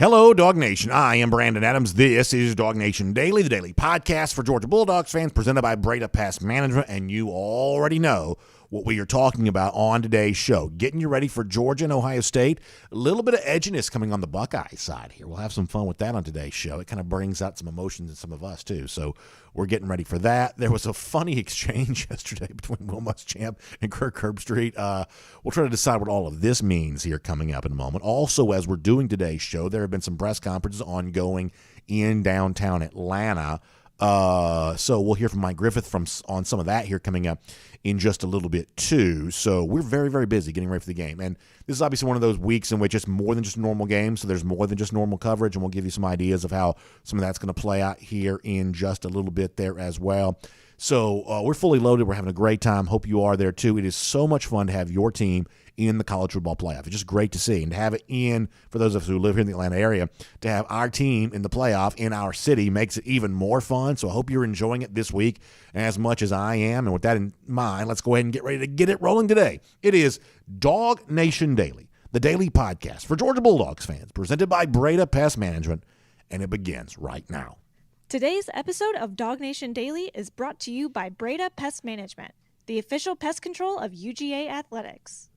Hello, Dog Nation. I am Brandon Adams. This is DawgNation Daily, the daily podcast for Georgia Bulldogs fans, presented by Breda Pest Management, and you already know what we are talking about on today's show. Getting you ready for Georgia and Ohio State. A little bit of edginess coming on the Buckeye side here. We'll have some fun with that on today's show. It kind of brings out some emotions in some of us, too. So we're getting ready for that. There was a funny exchange yesterday between Will Muschamp and Kirk Herbstreit. We'll try to decide what all of this means here coming up in a moment. Also, as we're doing today's show, there have been some press conferences ongoing in downtown Atlanta. So we'll hear from Mike Griffith on some of that here coming up in just a little bit too. So we're very, very busy getting ready for the game. And this is obviously one of those weeks in which it's more than just a normal game. So there's more than just normal coverage, and we'll give you some ideas of how some of that's going to play out here in just a little bit there as well. So we're fully loaded. We're having a great time. Hope you are there too. It is so much fun to have your team in the college football playoff. It's just great to see, and to have it in, for those of us who live here in the Atlanta area, to have our team in the playoff in our city makes it even more fun. So I hope you're enjoying it this week as much as I am. And with that in mind, let's go ahead and get ready to get it rolling today. It is DawgNation Daily, the daily podcast for Georgia Bulldogs fans, presented by Breda Pest Management, and it begins right now. Today's episode of DawgNation Daily is brought to you by Breda Pest Management, the official pest control of UGA Athletics.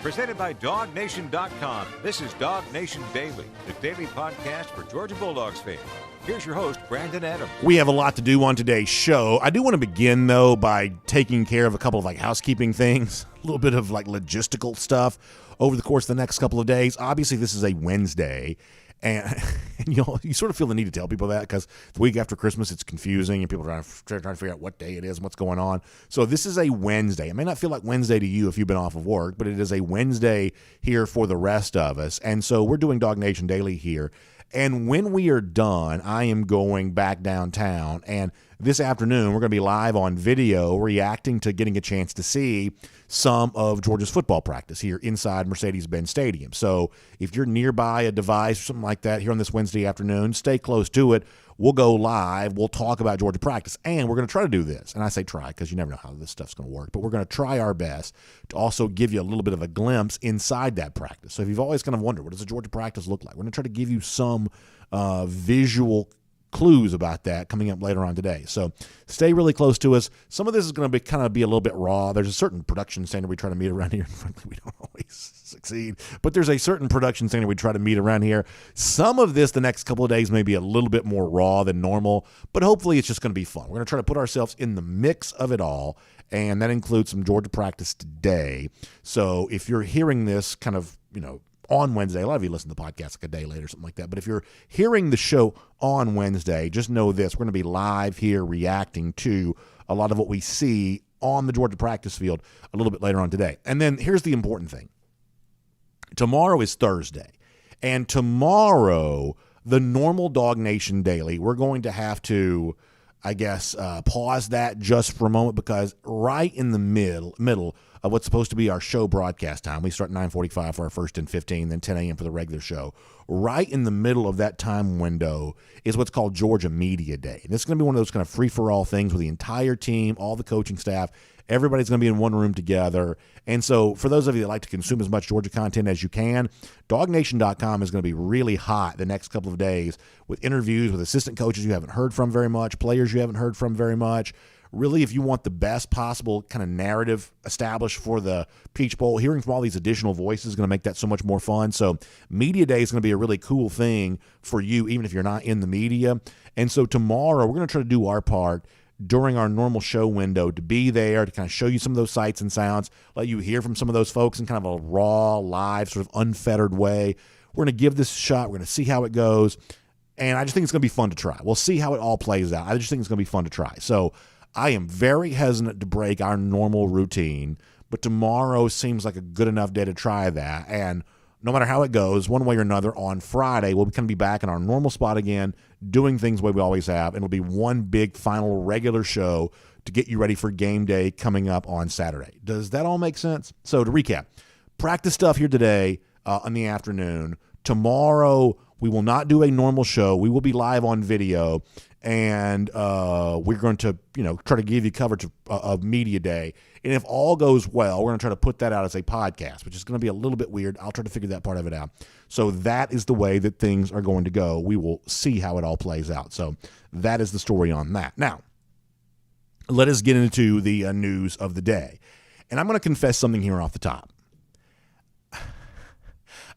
Presented by DawgNation.com, this is DawgNation Daily, the daily podcast for Georgia Bulldogs fans. Here's your host, Brandon Adams. We have a lot to do on today's show. I do want to begin, though, by taking care of a couple of housekeeping things, a little bit of logistical stuff over the course of the next couple of days. Obviously, this is a Wednesday. And you sort of feel the need to tell people that because the week after Christmas, it's confusing and people are trying to figure out what day it is and what's going on. So this is a Wednesday. It may not feel like Wednesday to you if you've been off of work, but it is a Wednesday here for the rest of us. And so we're doing DawgNation Daily here. And when we are done, I am going back downtown. And this afternoon, we're going to be live on video reacting to getting a chance to see some of Georgia's football practice here inside Mercedes-Benz Stadium. So if you're nearby a device or something like that here on this Wednesday afternoon, stay close to it. We'll go live. We'll talk about Georgia practice. And we're going to try to do this. And I say try because you never know how this stuff's going to work. But we're going to try our best to also give you a little bit of a glimpse inside that practice. So if you've always kind of wondered, what does a Georgia practice look like? We're going to try to give you some visual clues about that coming up later on today. So stay really close to us. Some of this is going to be a little bit raw. There's a certain production standard we try to meet around here. Frankly, we don't always succeed, but there's a certain production standard we try to meet around here. Some of this the next couple of days may be a little bit more raw than normal, but hopefully it's just going to be fun. We're going to try to put ourselves in the mix of it all, and that includes some Georgia practice today. So if you're hearing this kind of, on Wednesday, a lot of you listen to the podcast a day later, something like that. But if you're hearing the show on Wednesday, just know this. We're going to be live here reacting to a lot of what we see on the Georgia practice field a little bit later on today. And then here's the important thing. Tomorrow is Thursday. And tomorrow, the normal DawgNation Daily, we're going to have to, pause that just for a moment because right in the middle of what's supposed to be our show broadcast time. We start at 9:45 for our first and 15, then 10 a.m. for the regular show. Right in the middle of that time window is what's called Georgia Media Day. And this is going to be one of those kind of free-for-all things with the entire team, all the coaching staff. Everybody's going to be in one room together. And so for those of you that like to consume as much Georgia content as you can, DawgNation.com is going to be really hot the next couple of days with interviews with assistant coaches you haven't heard from very much, players you haven't heard from very much. Really, if you want the best possible kind of narrative established for the Peach Bowl, hearing from all these additional voices is going to make that so much more fun. So Media Day is going to be a really cool thing for you, even if you're not in the media. And so tomorrow, we're going to try to do our part during our normal show window to be there to kind of show you some of those sights and sounds, let you hear from some of those folks in kind of a raw, live, sort of unfettered way. We're going to give this a shot. We're going to see how it goes. And I just think it's going to be fun to try. We'll see how it all plays out. I just think it's going to be fun to try. So I am very hesitant to break our normal routine, but tomorrow seems like a good enough day to try that. And no matter how it goes, one way or another, on Friday, we'll kind of be back in our normal spot again, doing things the way we always have. And it'll be one big final regular show to get you ready for game day coming up on Saturday. Does that all make sense? So to recap, practice stuff here today in the afternoon. tomorrow we will not do a normal show. We will be live on video, and we're going to, try to give you coverage of Media Day. And if all goes well, we're going to try to put that out as a podcast, which is going to be a little bit weird. I'll try to figure that part of it out. So that is the way that things are going to go. We will see how it all plays out. So that is the story on that. Now, let us get into the news of the day. And I'm going to confess something here off the top.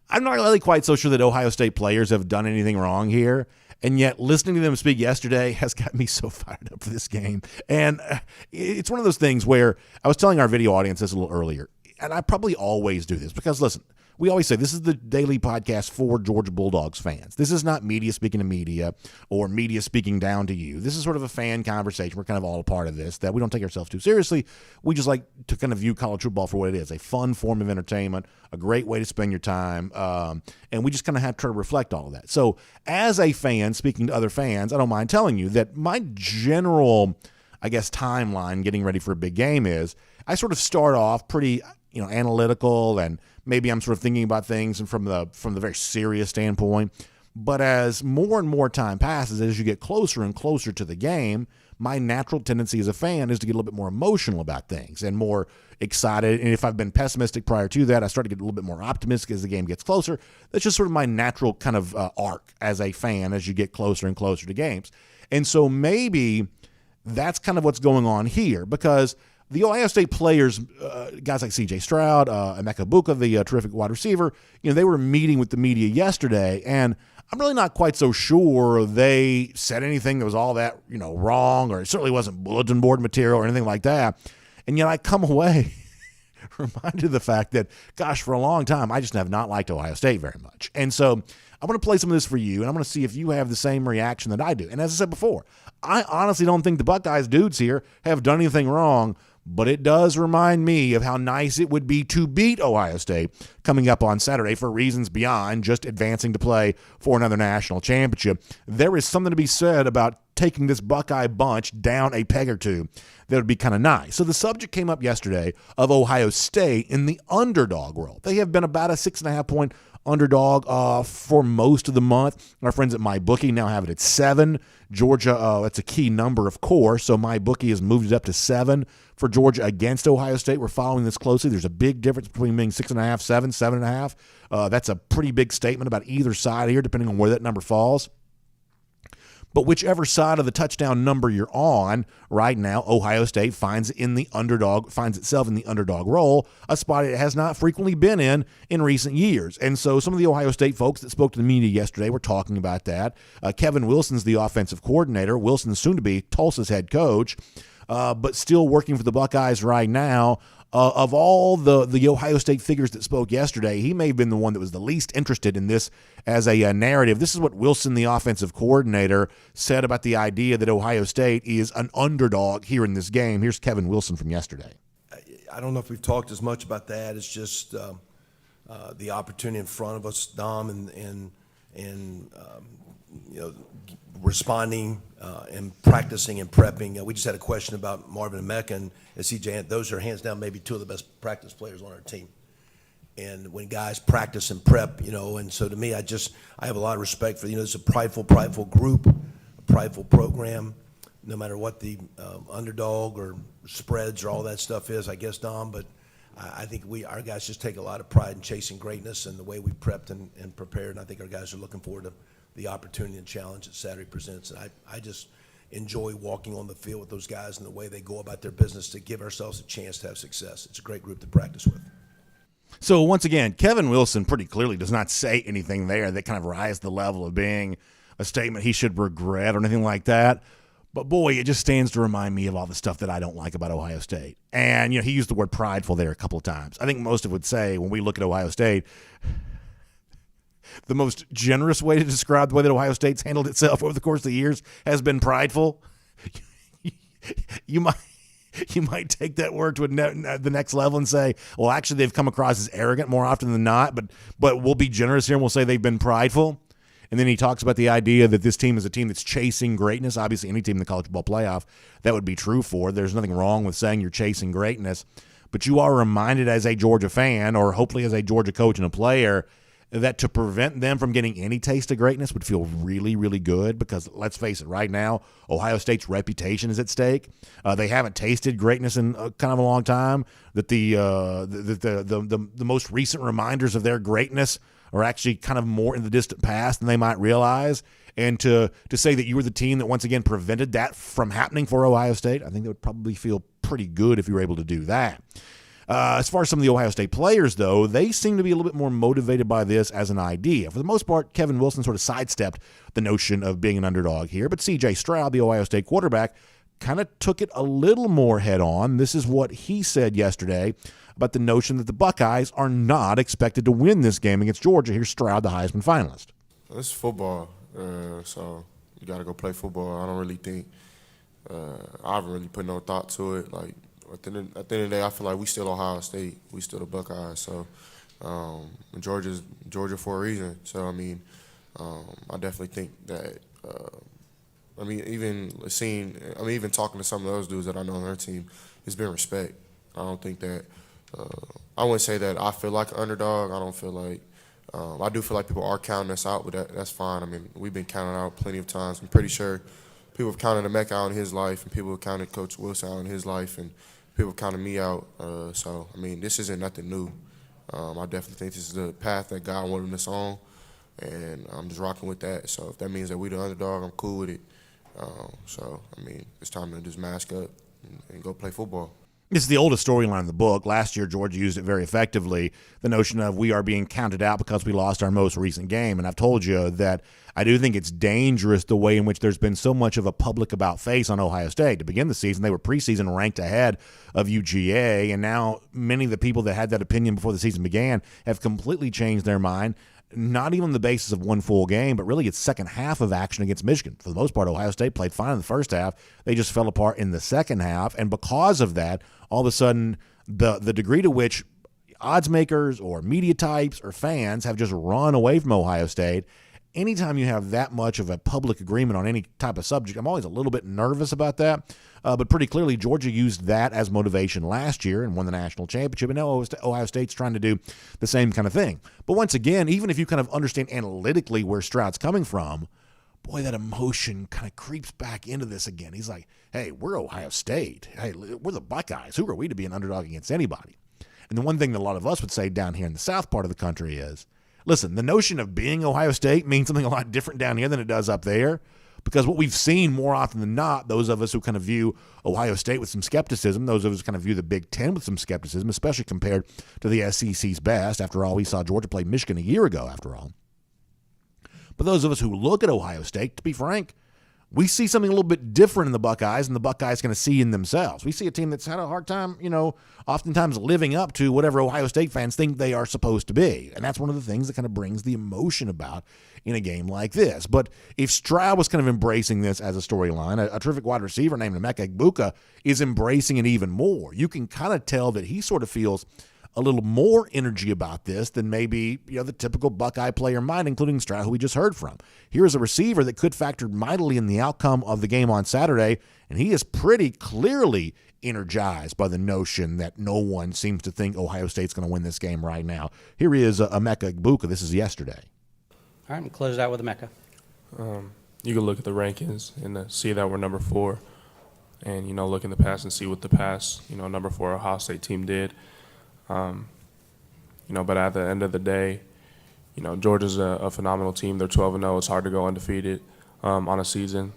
I'm not really quite so sure that Ohio State players have done anything wrong here. And yet listening to them speak yesterday has got me so fired up for this game. And it's one of those things where I was telling our video audience this a little earlier, and I probably always do this because, listen, we always say this is the daily podcast for Georgia Bulldogs fans. This is not media speaking to media or media speaking down to you. This is sort of a fan conversation. We're kind of all a part of this, that we don't take ourselves too seriously. We just like to kind of view college football for what it is, a fun form of entertainment, a great way to spend your time, and we just kind of have to try to reflect all of that. So as a fan, speaking to other fans, I don't mind telling you that my general, timeline getting ready for a big game is I sort of start off pretty analytical, and maybe I'm sort of thinking about things and from the very serious standpoint. But as more and more time passes, as you get closer and closer to the game, my natural tendency as a fan is to get a little bit more emotional about things and more excited. And if I've been pessimistic prior to that, I start to get a little bit more optimistic as the game gets closer. That's just sort of my natural kind of arc as a fan as you get closer and closer to games. And so maybe that's kind of what's going on here, because the Ohio State players, guys like C.J. Stroud, Emeka Buka, the terrific wide receiver, they were meeting with the media yesterday, and I'm really not quite so sure they said anything that was all that, wrong, or it certainly wasn't bulletin board material or anything like that. And yet I come away reminded of the fact that, gosh, for a long time, I just have not liked Ohio State very much. And so I'm going to play some of this for you, and I'm going to see if you have the same reaction that I do. And as I said before, I honestly don't think the Buckeyes dudes here have done anything wrong, but it does remind me of how nice it would be to beat Ohio State coming up on Saturday for reasons beyond just advancing to play for another national championship. There is something to be said about taking this Buckeye bunch down a peg or two. That would be kind of nice. So the subject came up yesterday of Ohio State in the underdog role. They have been about a 6.5-point underdog for most of the month. Our friends at MyBookie now have it at 7. Georgia, that's a key number, of course, so MyBookie has moved it up to 7 for Georgia against Ohio State. We're following this closely. There's a big difference between being 6.5, 7, 7.5. That's a pretty big statement about either side here, depending on where that number falls. But whichever side of the touchdown number you're on right now, Ohio State finds itself in the underdog role, a spot it has not frequently been in recent years. And so some of the Ohio State folks that spoke to the media yesterday were talking about that. Kevin Wilson's the offensive coordinator. Wilson's soon to be Tulsa's head coach, but still working for the Buckeyes right now. Of all the Ohio State figures that spoke yesterday, he may have been the one that was the least interested in this as a narrative. This is what Wilson, the offensive coordinator, said about the idea that Ohio State is an underdog here in this game. Here's Kevin Wilson from yesterday. I don't know if we've talked as much about that. It's just the opportunity in front of us, Dom, and responding and practicing and prepping. We just had a question about Marvin Emeka and CJ. Those are hands down maybe two of the best practice players on our team. And when guys practice and prep, and so to me, I have a lot of respect for, it's a prideful group, a prideful program, no matter what the underdog or spreads or all that stuff is, I guess, Dom. But I think our guys just take a lot of pride in chasing greatness and the way we prepped and prepared. And I think our guys are looking forward to the opportunity and challenge that Saturday presents. And I just enjoy walking on the field with those guys and the way they go about their business to give ourselves a chance to have success. It's a great group to practice with. So once again, Kevin Wilson pretty clearly does not say anything there that kind of rises to the level of being a statement he should regret or anything like that. But boy, it just stands to remind me of all the stuff that I don't like about Ohio State. And, he used the word prideful there a couple of times. I think most of would say when we look at Ohio State, the most generous way to describe the way that Ohio State's handled itself over the course of the years has been prideful. You might take that word to the next level and say, well, actually, they've come across as arrogant more often than not, but we'll be generous here and we'll say they've been prideful. And then he talks about the idea that this team is a team that's chasing greatness. Obviously, any team in the college football playoff, that would be true for. There's nothing wrong with saying you're chasing greatness. But you are reminded as a Georgia fan, or hopefully as a Georgia coach and a player, that to prevent them from getting any taste of greatness would feel really, really good because, let's face it, right now, Ohio State's reputation is at stake. They haven't tasted greatness in kind of a long time. That the most recent reminders of their greatness are actually kind of more in the distant past than they might realize. And to say that you were the team that once again prevented that from happening for Ohio State, I think that would probably feel pretty good if you were able to do that. As far as some of the Ohio State players, though, they seem to be a little bit more motivated by this as an idea. For the most part, Kevin Wilson sort of sidestepped the notion of being an underdog here, but C.J. Stroud, the Ohio State quarterback, kind of took it a little more head-on. This is what he said yesterday about the notion that the Buckeyes are not expected to win this game against Georgia. Here's Stroud, the Heisman finalist. It's football, so you got to go play football. I don't really think I haven't really put no thought to it. Like, at the end of the day, I feel like we still Ohio State. We still the Buckeyes. So Georgia's Georgia for a reason. So, I mean, I definitely think that, even talking to some of those dudes that I know on their team, it's been respect. I don't think that I wouldn't say that I feel like an underdog. I don't feel like I do feel like people are counting us out, but that's fine. I mean, we've been counted out plenty of times. I'm pretty sure people have counted Emeka out in his life, and people have counted Coach Wilson out in his life, and people have counted me out. So, I mean, this isn't nothing new. I definitely think this is the path that God wanted us on, and I'm just rocking with that. So if that means that we the underdog, I'm cool with it. So, I mean, it's time to just mask up and go play football. It's the oldest storyline in the book. Last year, Georgia used it very effectively, the notion of we are being counted out because we lost our most recent game. And I've told you that I do think it's dangerous the way in which there's been so much of a public about face on Ohio State. To begin the season, they were preseason ranked ahead of UGA, and now many of the people that had that opinion before the season began have completely changed their mind. Not even on the basis of one full game, but really its second half of action against Michigan. For the most part, Ohio State played fine in the first half. They just fell apart in the second half. And because of that, all of a sudden, the degree to which odds makers or media types or fans have just run away from Ohio State, anytime you have that much of a public agreement on any type of subject, I'm always a little bit nervous about that. But pretty clearly, Georgia used that as motivation last year and won the national championship. And now Ohio State's trying to do the same kind of thing. But once again, even if you kind of understand analytically where Stroud's coming from, boy, that emotion kind of creeps back into this again. He's like, hey, we're Ohio State. Hey, we're the Buckeyes. Who are we to be an underdog against anybody? And the one thing that a lot of us would say down here in the south part of the country is, listen, the notion of being Ohio State means something a lot different down here than it does up there. Because what we've seen more often than not, those of us who kind of view Ohio State with some skepticism, those of us who kind of view the Big Ten with some skepticism, especially compared to the SEC's best. After all, we saw Georgia play Michigan a year ago, after all. But those of us who look at Ohio State, to be frank, we see something a little bit different in the Buckeyes than the Buckeyes going to see in themselves. We see a team that's had a hard time, oftentimes living up to whatever Ohio State fans think they are supposed to be. And that's one of the things that kind of brings the emotion about in a game like this. But if Stroud was kind of embracing this as a storyline, a terrific wide receiver named Emeka Egbuka is embracing it even more. You can kind of tell that he sort of feels a little more energy about this than maybe the typical Buckeye player might, including Stroud, who we just heard from. Here's a receiver that could factor mightily in the outcome of the game on Saturday, and he is pretty clearly energized by the notion that no one seems to think Ohio State's going to win this game right now. Here is Emeka Egbuka. This is yesterday. All right, I'm close it out with Emeka. You can look at the rankings and see that we're number 4, and look in the past and see what the past number 4 Ohio State team did. But at the end of the day, Georgia's a phenomenal team. They're 12-0. It's hard to go undefeated on a season,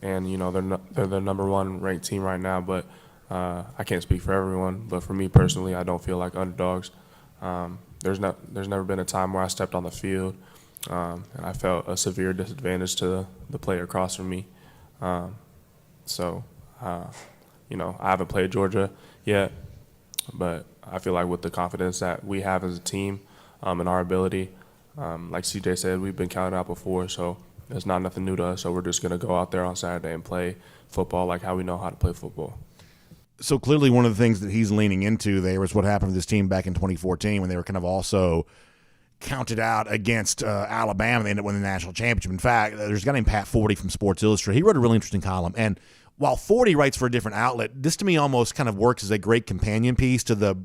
and they're the number 1 ranked team right now. But I can't speak for everyone. But for me personally, I don't feel like underdogs. There's never been a time where I stepped on the field and I felt a severe disadvantage to the player across from me. I haven't played Georgia yet, but I feel like with the confidence that we have as a team and our ability, like CJ said, we've been counted out before, so it's not nothing new to us. So we're just going to go out there on Saturday and play football like how we know how to play football. So clearly one of the things that he's leaning into there is what happened to this team back in 2014 when they were kind of also counted out against Alabama. They ended up winning the national championship. In fact, there's a guy named Pat Forty from Sports Illustrated. He wrote a really interesting column, and while 40 writes for a different outlet, this to me almost kind of works as a great companion piece to the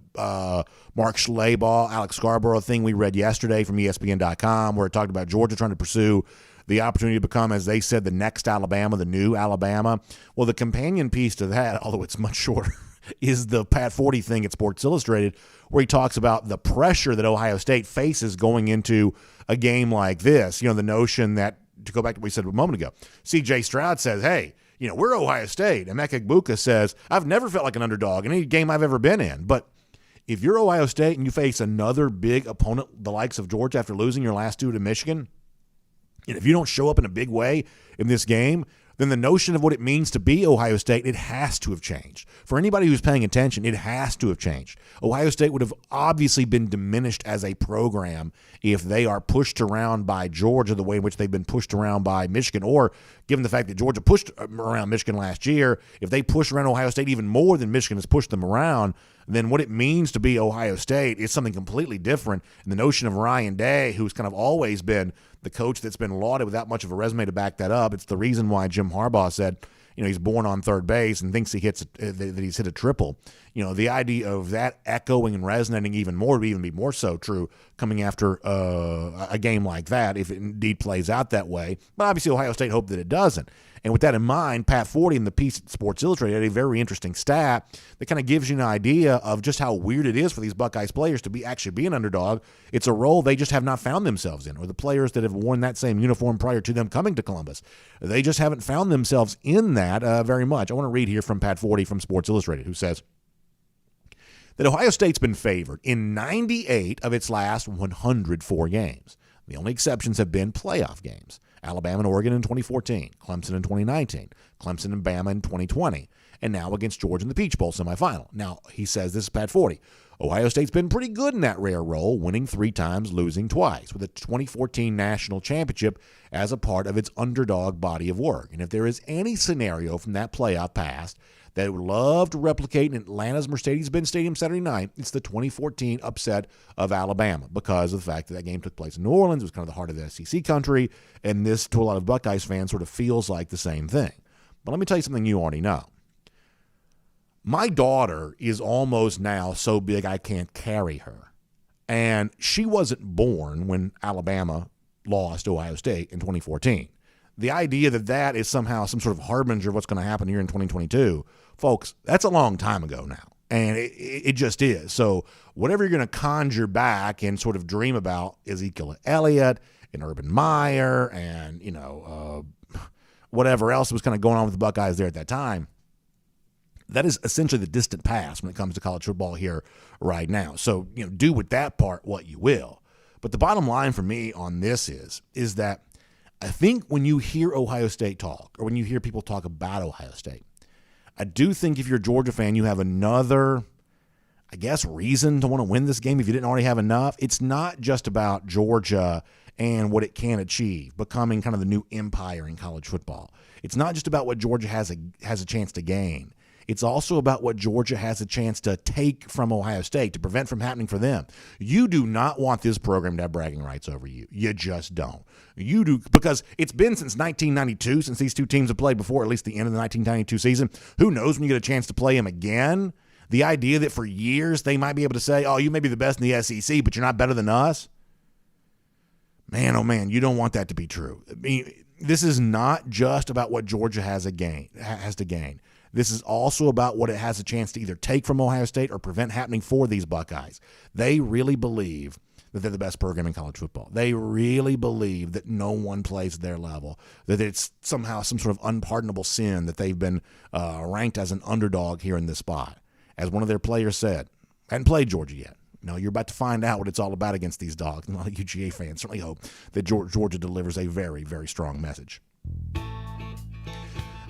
Mark Schlabach, Alex Scarborough thing we read yesterday from ESPN.com, where it talked about Georgia trying to pursue the opportunity to become, as they said, the next Alabama, the new Alabama. Well, the companion piece to that, although it's much shorter, is the Pat Forty thing at Sports Illustrated, where he talks about the pressure that Ohio State faces going into a game like this. The notion that, to go back to what we said a moment ago, C.J. Stroud says, hey, we're Ohio State. And Emeka Egbuka says, I've never felt like an underdog in any game I've ever been in. But if you're Ohio State and you face another big opponent, the likes of Georgia, after losing your last two to Michigan, and if you don't show up in a big way in this game, then the notion of what it means to be Ohio State, it has to have changed. For anybody who's paying attention, it has to have changed. Ohio State would have obviously been diminished as a program if they are pushed around by Georgia the way in which they've been pushed around by Michigan, or given the fact that Georgia pushed around Michigan last year, if they push around Ohio State even more than Michigan has pushed them around, then what it means to be Ohio State is something completely different. And the notion of Ryan Day, who's kind of always been the coach that's been lauded without much of a resume to back that up, it's the reason why Jim Harbaugh said, he's born on third base and thinks that he's hit a triple. The idea of that echoing and resonating even more would even be more so true coming after a game like that, if it indeed plays out that way. But obviously Ohio State hoped that it doesn't. And with that in mind, Pat Forty in the piece at Sports Illustrated had a very interesting stat that kind of gives you an idea of just how weird it is for these Buckeyes players to actually be an underdog. It's a role they just have not found themselves in, or the players that have worn that same uniform prior to them coming to Columbus. They just haven't found themselves in that very much. I want to read here from Pat Forty from Sports Illustrated, who says that Ohio State's been favored in 98 of its last 104 games. The only exceptions have been playoff games. Alabama and Oregon in 2014, Clemson in 2019, Clemson and Bama in 2020, and now against Georgia in the Peach Bowl semifinal. Now, he says, this is Pat Forty, Ohio State's been pretty good in that rare role, winning 3 times, losing twice, with a 2014 national championship as a part of its underdog body of work. And if there is any scenario from that playoff past that it would love to replicate in Atlanta's Mercedes-Benz Stadium Saturday night, it's the 2014 upset of Alabama, because of the fact that that game took place in New Orleans. It was kind of the heart of the SEC country, and this, to a lot of Buckeyes fans, sort of feels like the same thing. But let me tell you something you already know. My daughter is almost now so big I can't carry her. And she wasn't born when Alabama lost to Ohio State in 2014. The idea that that is somehow some sort of harbinger of what's going to happen here in 2022, folks, that's a long time ago now. And it just is. So whatever you're going to conjure back and sort of dream about Ezekiel Elliott and Urban Meyer and, whatever else was kind of going on with the Buckeyes there at that time, that is essentially the distant past when it comes to college football here right now. So, do with that part what you will. But the bottom line for me on this is that I think when you hear Ohio State talk, or when you hear people talk about Ohio State, I do think if you're a Georgia fan, you have another, reason to want to win this game if you didn't already have enough. It's not just about Georgia and what it can achieve, becoming kind of the new empire in college football. It's not just about what Georgia has a chance to gain. It's also about what Georgia has a chance to take from Ohio State, to prevent from happening for them. You do not want this program to have bragging rights over you. You just don't. You do, because it's been since 1992, since these two teams have played before, at least the end of the 1992 season. Who knows when you get a chance to play them again? The idea that for years they might be able to say, oh, you may be the best in the SEC, but you're not better than us. Man, oh man, you don't want that to be true. I mean, this is not just about what Georgia has to gain. This is also about what it has a chance to either take from Ohio State or prevent happening for these Buckeyes. They really believe that they're the best program in college football. They really believe that no one plays at their level, that it's somehow some sort of unpardonable sin that they've been ranked as an underdog here in this spot. As one of their players said, hadn't played Georgia yet. No, you're about to find out what it's all about against these dogs. And a lot of UGA fans certainly hope that Georgia delivers a very, very strong message.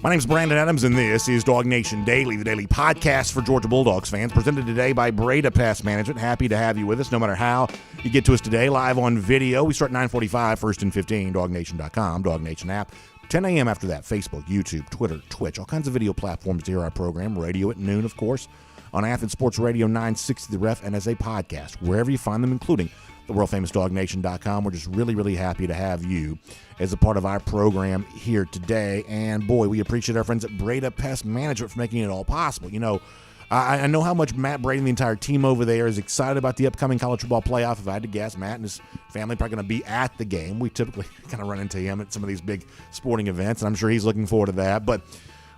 My name's Brandon Adams, and this is DawgNation Daily, the daily podcast for Georgia Bulldogs fans, presented today by Breda Pest Management. Happy to have you with us, no matter how you get to us today, live on video. We start at 9:45, first and 15, DawgNation.com, DawgNation app. 10 a.m. after that, Facebook, YouTube, Twitter, Twitch, all kinds of video platforms to hear our program. Radio at noon, of course. on Athens Sports Radio 960 The Ref and as a podcast, wherever you find them, including the world-famous DawgNation.com. We're just really, really happy to have you as a part of our program here today. And, boy, we appreciate our friends at Breda Pest Management for making it all possible. You know, I know how much Matt Brady and the entire team over there is excited about the upcoming college football playoff. If I had to guess, Matt and his family are probably going to be at the game. We typically kind of run into him at some of these big sporting events, and I'm sure he's looking forward to that. But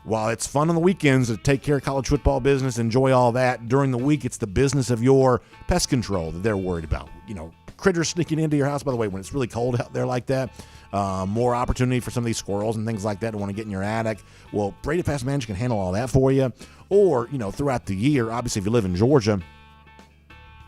while it's fun on the weekends to take care of college football business, enjoy all that, during the week it's the business of your pest control that they're worried about. You know, critters sneaking into your house, by the way, when it's really cold out there like that. More opportunity for some of these squirrels and things like that to want to get in your attic. Well, Breda Pest Management can handle all that for you. Or, you know, throughout the year, obviously if you live in Georgia,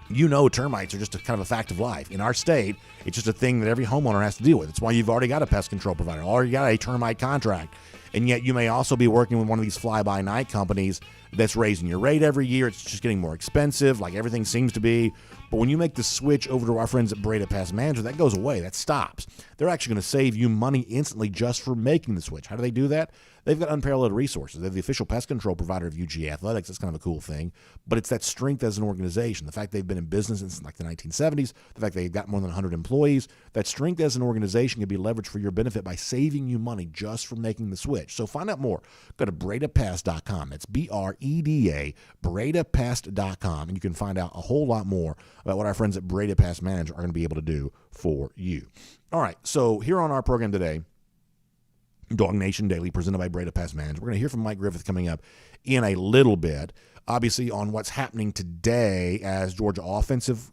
you know termites are just a kind of a fact of life. In our state, it's just a thing that every homeowner has to deal with. It's why you've already got a pest control provider, already got a termite contract. And yet you may also be working with one of these fly-by-night companies that's raising your rate every year. It's just getting more expensive, like everything seems to be. But when you make the switch over to our friends at Breda Pest Management, that goes away. That stops. They're actually going to save you money instantly just for making the switch. How do they do that? They've got unparalleled resources. They're the official pest control provider of UGA Athletics. That's kind of a cool thing. But it's that strength as an organization. The fact they've been in business since like the 1970s, the fact they've got more than 100 employees, that strength as an organization can be leveraged for your benefit by saving you money just for making the switch. So find out more. Go to BredaPest.com. That's BREDA, BredaPest.com. And you can find out a whole lot more about what our friends at Breda Pest Management are going to be able to do for you. All right, so here on our program today, DawgNation Daily, presented by Breda Pest Management. We're going to hear from Mike Griffith coming up in a little bit, obviously on what's happening today as Georgia offensive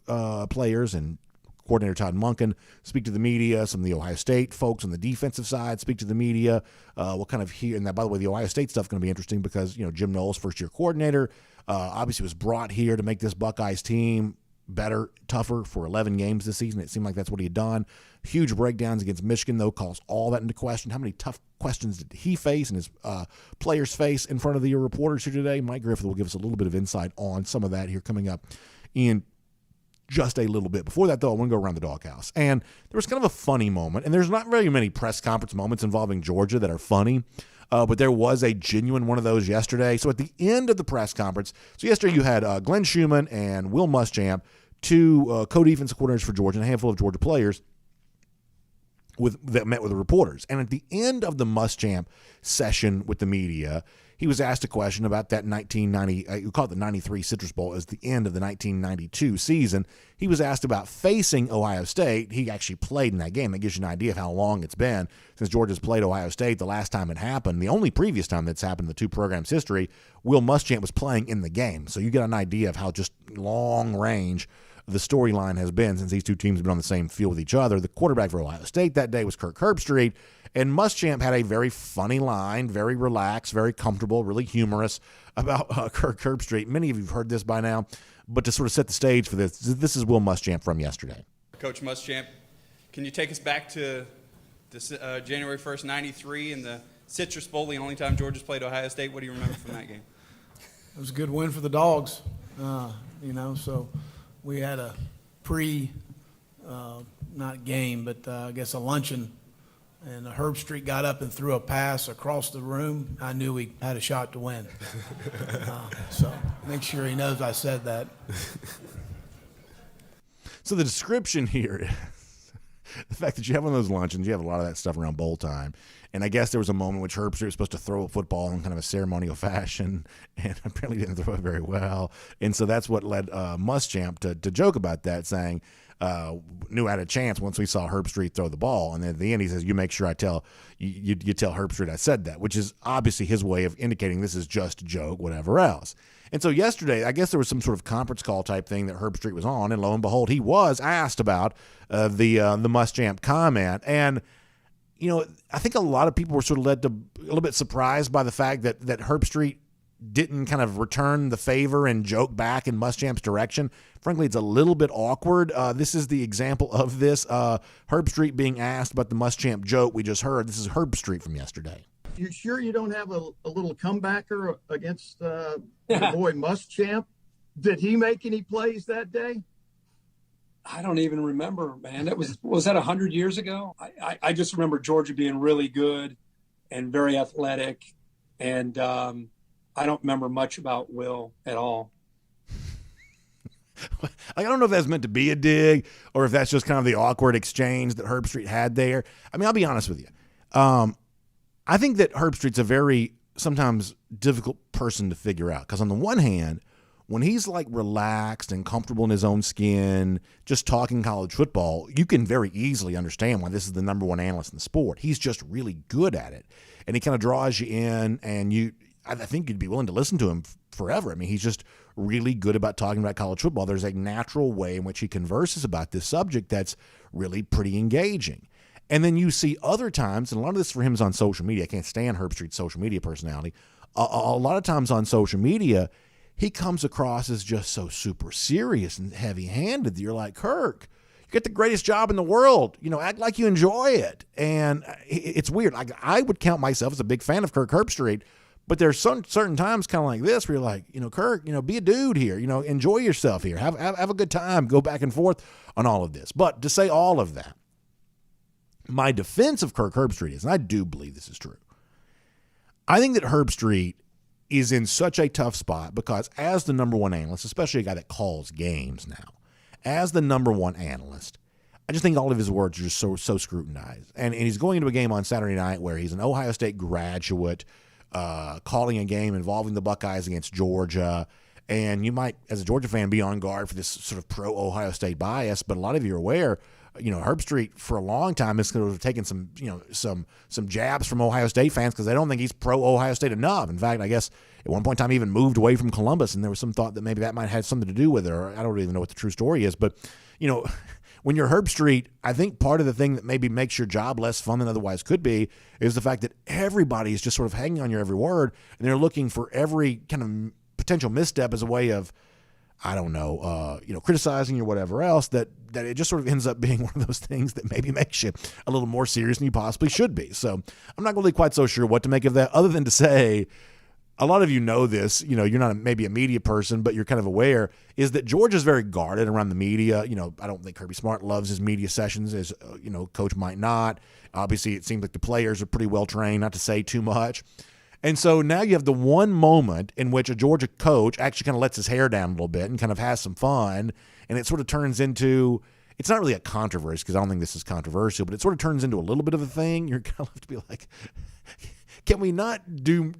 players and coordinator Todd Monken speak to the media, some of the Ohio State folks on the defensive side speak to the media. We'll kind of hear, and that, by the way, the Ohio State stuff is going to be interesting because, you know, Jim Knowles, first-year coordinator, obviously was brought here to make this Buckeyes team better, tougher for 11 games this season. It seemed like that's what he had done. Huge breakdowns against Michigan, though, calls all that into question. How many tough questions did he face and his players face in front of the reporters here today? Mike Griffith will give us a little bit of insight on some of that here coming up in just a little bit. Before that, though, I want to go around the doghouse. And there was kind of a funny moment, and there's not very many press conference moments involving Georgia that are funny, but there was a genuine one of those yesterday. So at the end of the press conference, so yesterday you had Glenn Schumann and Will Muschamp, two co-defensive coordinators for Georgia and a handful of Georgia players that met with the reporters. And at the end of the Muschamp session with the media, he was asked a question about that 1990, we call it the 93 Citrus Bowl as the end of the 1992 season. He was asked about facing Ohio State. He actually played in that game. That gives you an idea of how long it's been since Georgia's played Ohio State. The last time it happened, the only previous time that's happened in the two programs' history, Will Muschamp was playing in the game. So you get an idea of how just long range the storyline has been since these two teams have been on the same field with each other. The quarterback for Ohio State that day was Kirk Herbstreit, and Muschamp had a very funny line, very relaxed, very comfortable, really humorous about Kirk Herbstreit. Many of you have heard this by now, but to sort of set the stage for this is Will Muschamp from yesterday. Coach Muschamp, can you take us back to this, January 1st, 93 in the Citrus Bowl, the only time Georgia's played Ohio State? What do you remember from that game? It was a good win for the Dogs, so we had a not game, but I guess a luncheon, and Herbstreit got up and threw a pass across the room. I knew we had a shot to win. So make sure he knows I said that. So the description here is the fact that you have one of those luncheons, you have a lot of that stuff around bowl time. And I guess there was a moment in which Herbstreit was supposed to throw a football in kind of a ceremonial fashion, and apparently didn't throw it very well. And so that's what led Muschamp to joke about that, saying, knew I had a chance once we saw Herbstreit throw the ball. And then at the end he says, you make sure I tell you tell Herbstreit I said that, which is obviously his way of indicating this is just a joke, whatever else. And so yesterday, I guess there was some sort of conference call type thing that Herbstreit was on, and lo and behold, he was asked about the Muschamp comment. And you know, I think a lot of people were sort of led to a little bit surprised by the fact that Herbstreit didn't kind of return the favor and joke back in Muschamp's direction. Frankly, it's a little bit awkward. This is the example of this. Herbstreit being asked about the Muschamp joke we just heard. This is Herbstreit from yesterday. You sure you don't have a little comebacker against your boy Muschamp? Did he make any plays that day? I don't even remember, man. Was that 100 years ago? I just remember Georgia being really good and very athletic, and I don't remember much about Will at all. I don't know if that's meant to be a dig or if that's just kind of the awkward exchange that Herbstreit had there. I mean, I'll be honest with you. I think that Herbstreit's a very sometimes difficult person to figure out because on the one hand, when he's like relaxed and comfortable in his own skin, just talking college football, you can very easily understand why this is the number one analyst in the sport. He's just really good at it. And he kind of draws you in, and I think you'd be willing to listen to him forever. I mean, he's just really good about talking about college football. There's a natural way in which he converses about this subject that's really pretty engaging. And then you see other times, and a lot of this for him is on social media. I can't stand Herbstreit's social media personality. A lot of times on social media, he comes across as just so super serious and heavy-handed that you're like, Kirk, you get the greatest job in the world. Act like you enjoy it. And it's weird. I would count myself as a big fan of Kirk Herbstreit, but there's certain times kind of like this where you're like, Kirk, be a dude here. Enjoy yourself here. Have a good time. Go back and forth on all of this. But to say all of that, my defense of Kirk Herbstreit is, and I do believe this is true, I think that Herbstreit is in such a tough spot because as the number one analyst, especially a guy that calls games now, as the number one analyst, I just think all of his words are just so scrutinized. And he's going into a game on Saturday night where he's an Ohio State graduate, calling a game involving the Buckeyes against Georgia. And you might, as a Georgia fan, be on guard for this sort of pro-Ohio State bias, but a lot of you are aware Herbstreit for a long time is going to have taken some jabs from Ohio State fans because they don't think he's pro-Ohio State enough. In fact, I guess at one point in time he even moved away from Columbus, and there was some thought that maybe that might have something to do with it, or I don't even know what the true story is. But, when you're Herbstreit, I think part of the thing that maybe makes your job less fun than otherwise could be is the fact that everybody is just sort of hanging on your every word, and they're looking for every kind of potential misstep as a way of, I don't know, criticizing or whatever else, that it just sort of ends up being one of those things that maybe makes you a little more serious than you possibly should be. So I'm not really quite so sure what to make of that, other than to say, a lot of you know this, you're not maybe a media person, but you're kind of aware, is that Georgia's very guarded around the media. I don't think Kirby Smart loves his media sessions, as, Coach might not. Obviously, it seems like the players are pretty well trained not to say too much. And so now you have the one moment in which a Georgia coach actually kind of lets his hair down a little bit and kind of has some fun, and it sort of turns into, it's not really a controversy because I don't think this is controversial, but it sort of turns into a little bit of a thing. You're kind of have to be like, can we not do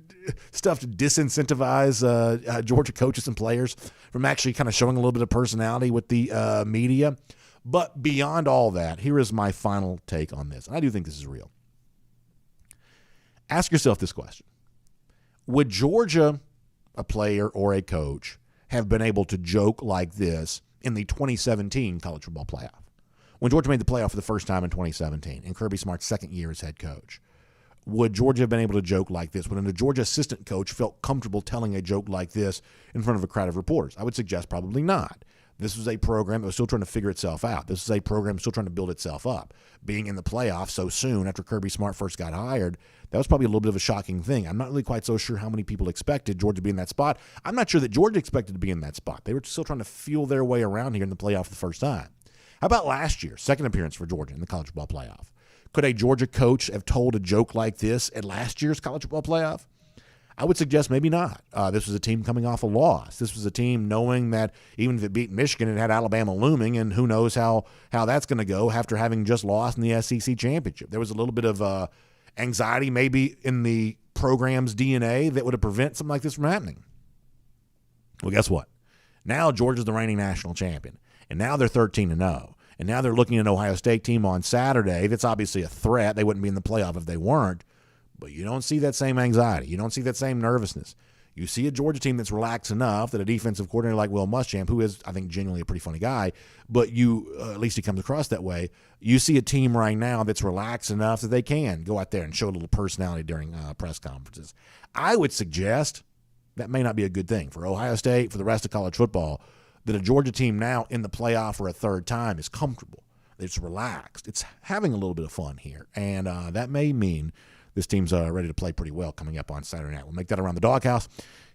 stuff to disincentivize Georgia coaches and players from actually kind of showing a little bit of personality with the media? But beyond all that, here is my final take on this, and I do think this is real. Ask yourself this question. Would Georgia, a player or a coach, have been able to joke like this in the 2017 college football playoff? When Georgia made the playoff for the first time in 2017, in Kirby Smart's second year as head coach, would Georgia have been able to joke like this? Would a Georgia assistant coach felt comfortable telling a joke like this in front of a crowd of reporters? I would suggest probably not. This was a program that was still trying to figure itself out. This is a program still trying to build itself up. Being in the playoffs so soon after Kirby Smart first got hired, that was probably a little bit of a shocking thing. I'm not really quite so sure how many people expected Georgia to be in that spot. I'm not sure that Georgia expected to be in that spot. They were still trying to feel their way around here in the playoff for the first time. How about last year, second appearance for Georgia in the college football playoff? Could a Georgia coach have told a joke like this at last year's college football playoff? I would suggest maybe not. This was a team coming off a loss. This was a team knowing that even if it beat Michigan, it had Alabama looming, and who knows how that's going to go after having just lost in the SEC championship. There was a little bit of anxiety maybe in the program's DNA that would have prevented something like this from happening. Well, guess what? Now Georgia's the reigning national champion, and now they're 13-0. And now they're looking at an Ohio State team on Saturday that's obviously a threat. They wouldn't be in the playoff if they weren't. But you don't see that same anxiety. You don't see that same nervousness. You see a Georgia team that's relaxed enough that a defensive coordinator like Will Muschamp, who is, I think, genuinely a pretty funny guy, but at least he comes across that way. You see a team right now that's relaxed enough that they can go out there and show a little personality during press conferences. I would suggest that may not be a good thing for Ohio State, for the rest of college football, that a Georgia team now in the playoff for a third time is comfortable. It's relaxed. It's having a little bit of fun here. And that may mean this team's ready to play pretty well coming up on Saturday night. We'll make that around the Doghouse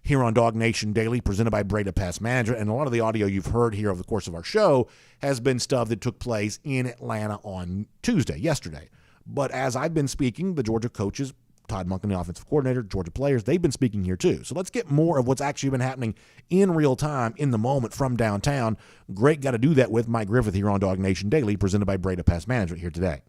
here on DawgNation Daily, presented by Breda Pest Management. And a lot of the audio you've heard here over the course of our show has been stuff that took place in Atlanta on Tuesday, yesterday. But as I've been speaking, the Georgia coaches Todd Monken, the offensive coordinator, Georgia players, they've been speaking here too. So let's get more of what's actually been happening in real time, in the moment, from downtown. Great got to do that with Mike Griffith here on DawgNation Daily, presented by Breda Pest Management here today.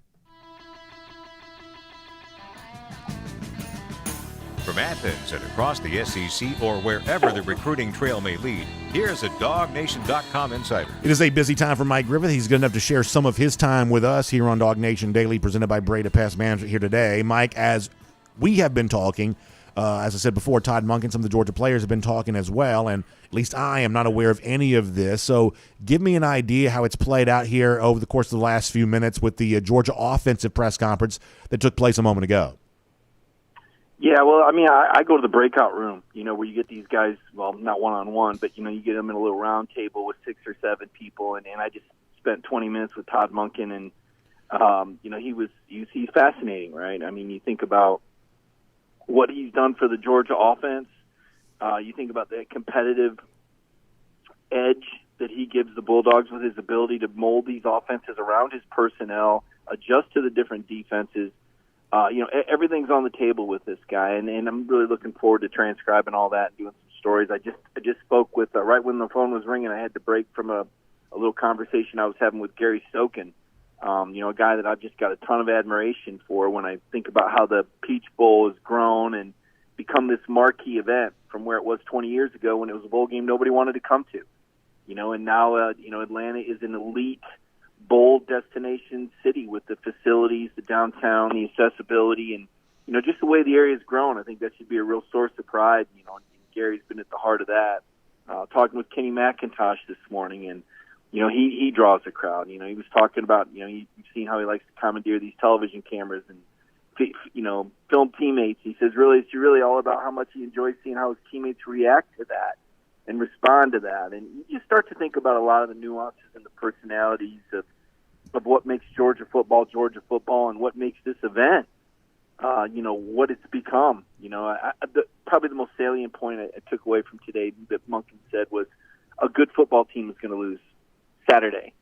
From Athens and across the SEC or wherever the recruiting trail may lead, here's a DawgNation.com insider. It is a busy time for Mike Griffith. He's good enough to share some of his time with us here on DawgNation Daily, presented by Breda Pest Management here today. Mike, as we have been talking, as I said before, Todd Monken, some of the Georgia players have been talking as well, and at least I am not aware of any of this. So give me an idea how it's played out here over the course of the last few minutes with the Georgia offensive press conference that took place a moment ago. Yeah, well, I mean, I go to the breakout room, where you get these guys, well, not one-on-one, but, you get them in a little round table with 6 or 7 people, and I just spent 20 minutes with Todd Monken, and, he's fascinating, right? I mean, you think about what he's done for the Georgia offense. You think about the competitive edge that he gives the Bulldogs with his ability to mold these offenses around his personnel, adjust to the different defenses. Everything's on the table with this guy, and I'm really looking forward to transcribing all that and doing some stories. I just spoke with, right when the phone was ringing, I had to break from a little conversation I was having with Gary Stoken, a guy that I've just got a ton of admiration for when I think about how the Peach Bowl has grown and become this marquee event from where it was 20 years ago when it was a bowl game nobody wanted to come to. And now, Atlanta is an elite bowl destination city with the facilities, the downtown, the accessibility, and just the way the area's grown. I think that should be a real source of pride. And Gary's been at the heart of that. Talking with Kenny McIntosh this morning, and he draws a crowd. He was talking about you've seen how he likes to commandeer these television cameras and film teammates. He says it's really all about how much he enjoys seeing how his teammates react to that and respond to that. And you just start to think about a lot of the nuances and the personalities of what makes Georgia football, and what makes this event, what it's become. Probably the most salient point I took away from today that Monken said was a good football team is going to lose Saturday.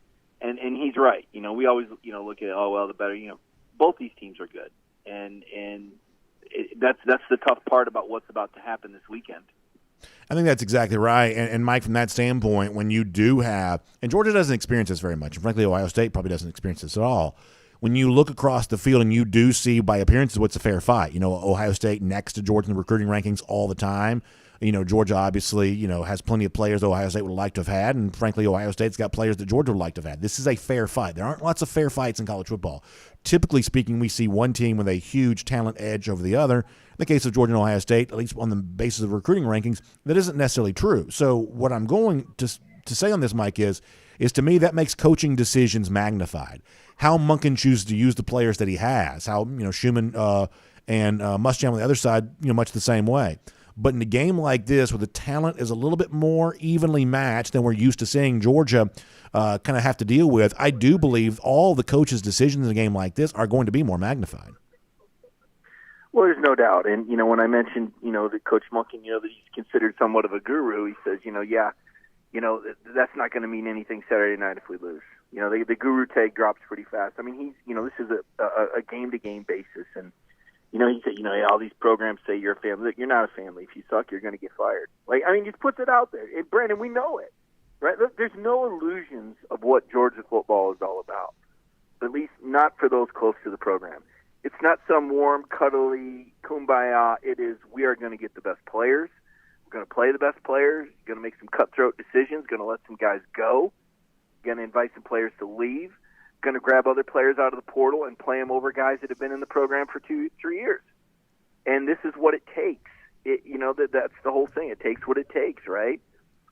And he's right. We always, look at, the better, both these teams are good. And that's the tough part about what's about to happen this weekend. I think that's exactly right. And Mike, from that standpoint, when you do have – and Georgia doesn't experience this very much. And frankly, Ohio State probably doesn't experience this at all. When you look across the field and you do see by appearances what's a fair fight. Ohio State next to Georgia in the recruiting rankings all the time. Georgia obviously, has plenty of players Ohio State would like to have had. And frankly, Ohio State's got players that Georgia would like to have had. This is a fair fight. There aren't lots of fair fights in college football. Typically speaking, we see one team with a huge talent edge over the other. In the case of Georgia and Ohio State, at least on the basis of recruiting rankings, that isn't necessarily true. So what I'm going to say on this, Mike, is to me that makes coaching decisions magnified. How Monken chooses to use the players that he has, how Schumann and Muschamp on the other side, much the same way. But in a game like this, where the talent is a little bit more evenly matched than we're used to seeing Georgia kind of have to deal with, I do believe all the coaches' decisions in a game like this are going to be more magnified. Well, there's no doubt. And, when I mentioned, that Coach Monken, that he's considered somewhat of a guru, he says, that's not going to mean anything Saturday night if we lose. The guru tag drops pretty fast. I mean, this is a game-to-game basis. And, he said, all these programs say you're a family. Look, you're not a family. If you suck, you're going to get fired. Just puts it out there. And, Brandon, we know it, right? Look, there's no illusions of what Georgia football is all about, at least not for those close to the program. It's not some warm, cuddly kumbaya. It is, we are going to get the best players. We're going to play the best players. Going to make some cutthroat decisions. Going to let some guys go. Going to invite some players to leave. Going to grab other players out of the portal and play them over guys that have been in the program for 2-3 years. And this is what it takes. That's the whole thing. It takes what it takes, right?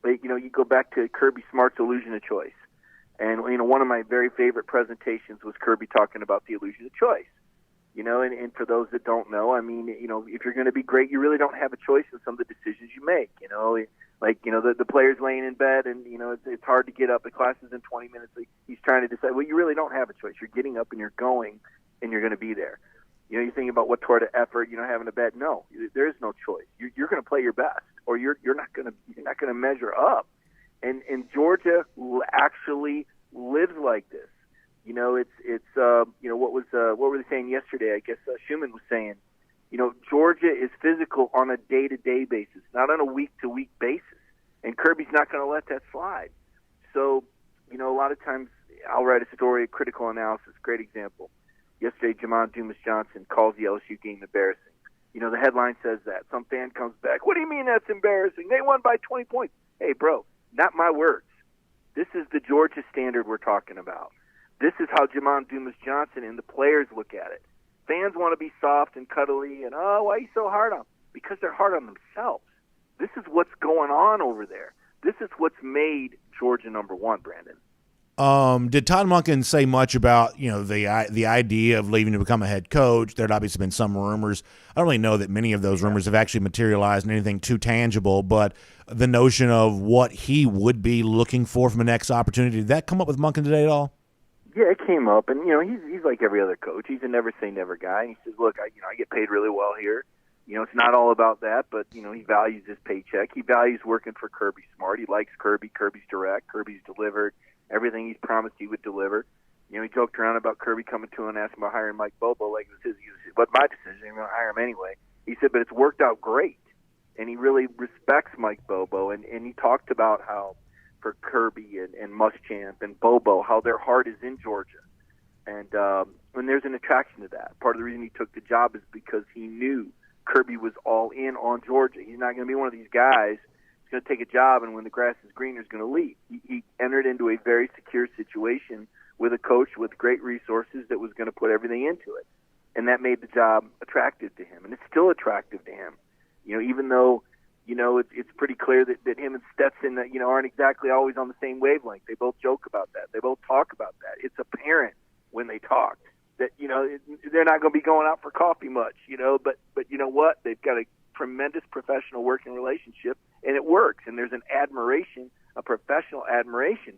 You go back to Kirby Smart's illusion of choice. And, one of my very favorite presentations was Kirby talking about the illusion of choice. And for those that don't know, if you're going to be great, you really don't have a choice in some of the decisions you make. The player's laying in bed and, it's hard to get up. The class is in 20 minutes. He's trying to decide, well, you really don't have a choice. You're getting up and you're going and you're going to be there. You're thinking about what sort of effort, having a bet. No, there is no choice. You're going to play your best or you're not going to measure up. And Georgia actually lives like this. What were they saying yesterday? I guess Schumann was saying, Georgia is physical on a day-to-day basis, not on a week-to-week basis. And Kirby's not going to let that slide. So, a lot of times I'll write a story, a critical analysis, great example. Yesterday, Jamon Dumas-Johnson calls the LSU game embarrassing. The headline says that. Some fan comes back, what do you mean that's embarrassing? They won by 20 points. Hey, bro, not my words. This is the Georgia standard we're talking about. This is how Jamon Dumas-Johnson and the players look at it. Fans want to be soft and cuddly and, why are you so hard on them? Because they're hard on themselves. This is what's going on over there. This is what's made Georgia number one, Brandon. Did Todd Monken say much about, the idea of leaving to become a head coach? There'd obviously been some rumors. I don't really know that many of those rumors have actually materialized in anything too tangible, but the notion of what he would be looking for from a next opportunity, did that come up with Monken today at all? Yeah, it came up, and he's like every other coach. He's a never say never guy. And he says, "Look, I get paid really well here. It's not all about that, but he values his paycheck. He values working for Kirby Smart. He likes Kirby. Kirby's direct. Kirby's delivered everything he's promised he would deliver. He joked around about Kirby coming to him and asking about hiring Mike Bobo like it was his. But my decision. I'm going to hire him anyway." He said, "But it's worked out great," and he really respects Mike Bobo, and he talked about how, for Kirby and Muschamp and Bobo, how their heart is in Georgia. And there's an attraction to that. Part of the reason he took the job is because he knew Kirby was all in on Georgia. He's not going to be one of these guys who's going to take a job and when the grass is greener is going to leave. He entered into a very secure situation with a coach with great resources that was going to put everything into it. And that made the job attractive to him. And it's still attractive to him. Even though it's pretty clear that him and Stetson, aren't exactly always on the same wavelength. They both joke about that. They both talk about that. It's apparent when they talk that, they're not going to be going out for coffee much, but you know what? They've got a tremendous professional working relationship, and it works. And there's an admiration, a professional admiration.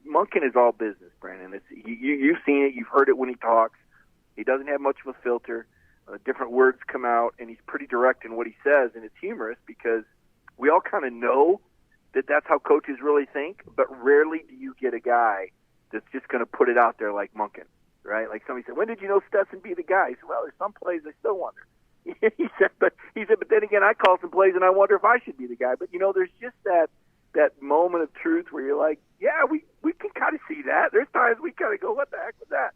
Monken is all business, Brandon. You've seen it. You've heard it when he talks. He doesn't have much of a filter. Different words come out, and he's pretty direct in what he says, and it's humorous because we all kind of know that that's how coaches really think, but rarely do you get a guy that's just going to put it out there like Monken, right? Like somebody said, when did you know Stetson be the guy? He said, well, there's some plays I still wonder. He said, but then again, I call some plays and I wonder if I should be the guy. But there's just that moment of truth where you're like, yeah, we can kind of see that. There's times we kind of go, what the heck was that?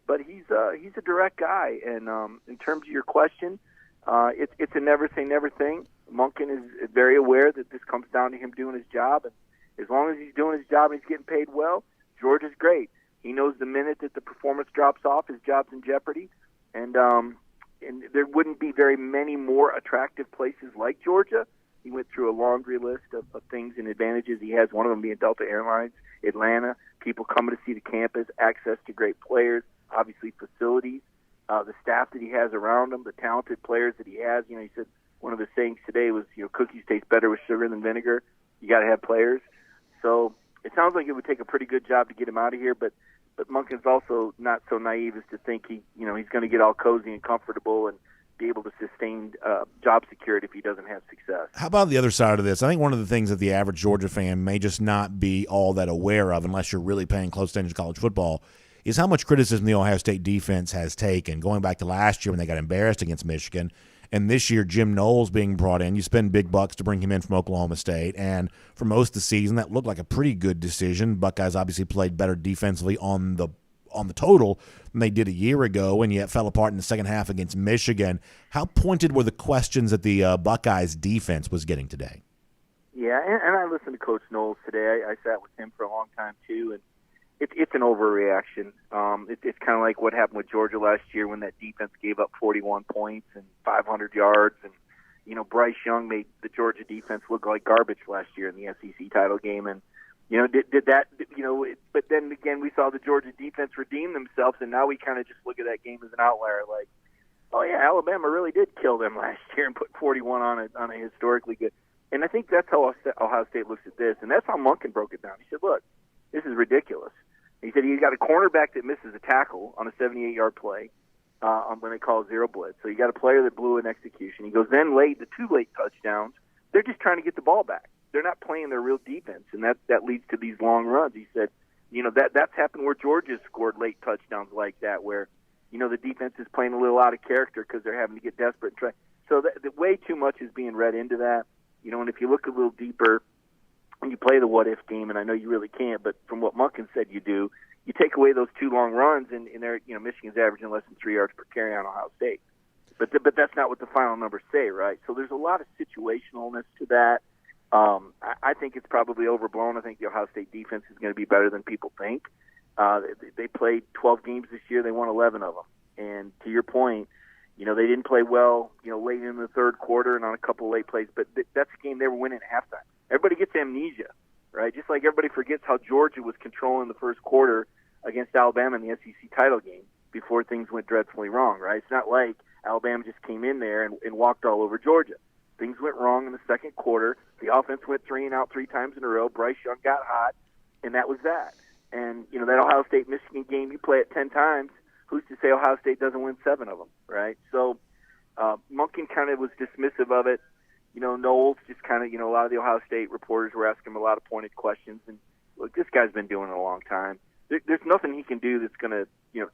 But he's a direct guy, and in terms of your question, it's a never say never thing. Monken is very aware that this comes down to him doing his job, and as long as he's doing his job and he's getting paid well, Georgia's great. He knows the minute that the performance drops off, his job's in jeopardy, and there wouldn't be very many more attractive places like Georgia. He went through a laundry list of things and advantages he has. One of them being Delta Airlines, Atlanta, people coming to see the campus, access to great players. Obviously, facilities, the staff that he has around him, the talented players that he has. He said one of the sayings today was, cookies taste better with sugar than vinegar. You got to have players. So it sounds like it would take a pretty good job to get him out of here. But Monken's also not so naive as to think he's going to get all cozy and comfortable and be able to sustain job security if he doesn't have success. How about the other side of this? I think one of the things that the average Georgia fan may just not be all that aware of, unless you're really paying close attention to college football, is how much criticism the Ohio State defense has taken, going back to last year when they got embarrassed against Michigan, and this year Jim Knowles being brought in. You spend big bucks to bring him in from Oklahoma State, and for most of the season that looked like a pretty good decision. Buckeyes obviously played better defensively on the total than they did a year ago, and yet fell apart in the second half against Michigan. How pointed were the questions that the Buckeyes defense was getting today? Yeah, and I listened to Coach Knowles today. I sat with him for a long time too, and it's an overreaction. It's kind of like what happened with Georgia last year when that defense gave up 41 points and 500 yards. And, Bryce Young made the Georgia defense look like garbage last year in the SEC title game. And, did that, but then again, we saw the Georgia defense redeem themselves, and now we kind of just look at that game as an outlier like, oh, yeah, Alabama really did kill them last year and put 41 on a historically good. And I think that's how Ohio State looks at this, and that's how Monken broke it down. He said, look, this is ridiculous. He said he's got a cornerback that misses a tackle on a 78-yard play when they call zero blitz. So you got a player that blew an execution. He goes, then the two late touchdowns, they're just trying to get the ball back. They're not playing their real defense, and that leads to these long runs. He said, that's happened where Georgia scored late touchdowns like that, where the defense is playing a little out of character because they're having to get desperate and try. So way too much is being read into that. And if you look a little deeper and you play the what-if game, and I know you really can't, but from what Munkin said you do, you take away those 2 long runs, and they're, Michigan's averaging less than 3 yards per carry on Ohio State. But that's not what the final numbers say, right? So there's a lot of situationalness to that. I think it's probably overblown. I think the Ohio State defense is going to be better than people think. They played 12 games this year. They won 11 of them. And to your point, they didn't play well, late in the third quarter and on a couple of late plays. But that's a game they were winning at halftime. Everybody gets amnesia, right? Just like everybody forgets how Georgia was controlling the first quarter against Alabama in the SEC title game before things went dreadfully wrong, right? It's not like Alabama just came in there and walked all over Georgia. Things went wrong in the second quarter. The offense went 3 and out 3 times in a row. Bryce Young got hot, and that was that. And, that Ohio State-Michigan game, you play it 10 times, who's to say Ohio State doesn't win 7 of them, right? So Munkin kind of was dismissive of it. Knowles just kind of, a lot of the Ohio State reporters were asking him a lot of pointed questions. And, look, this guy's been doing it a long time. There's nothing he can do that's going to,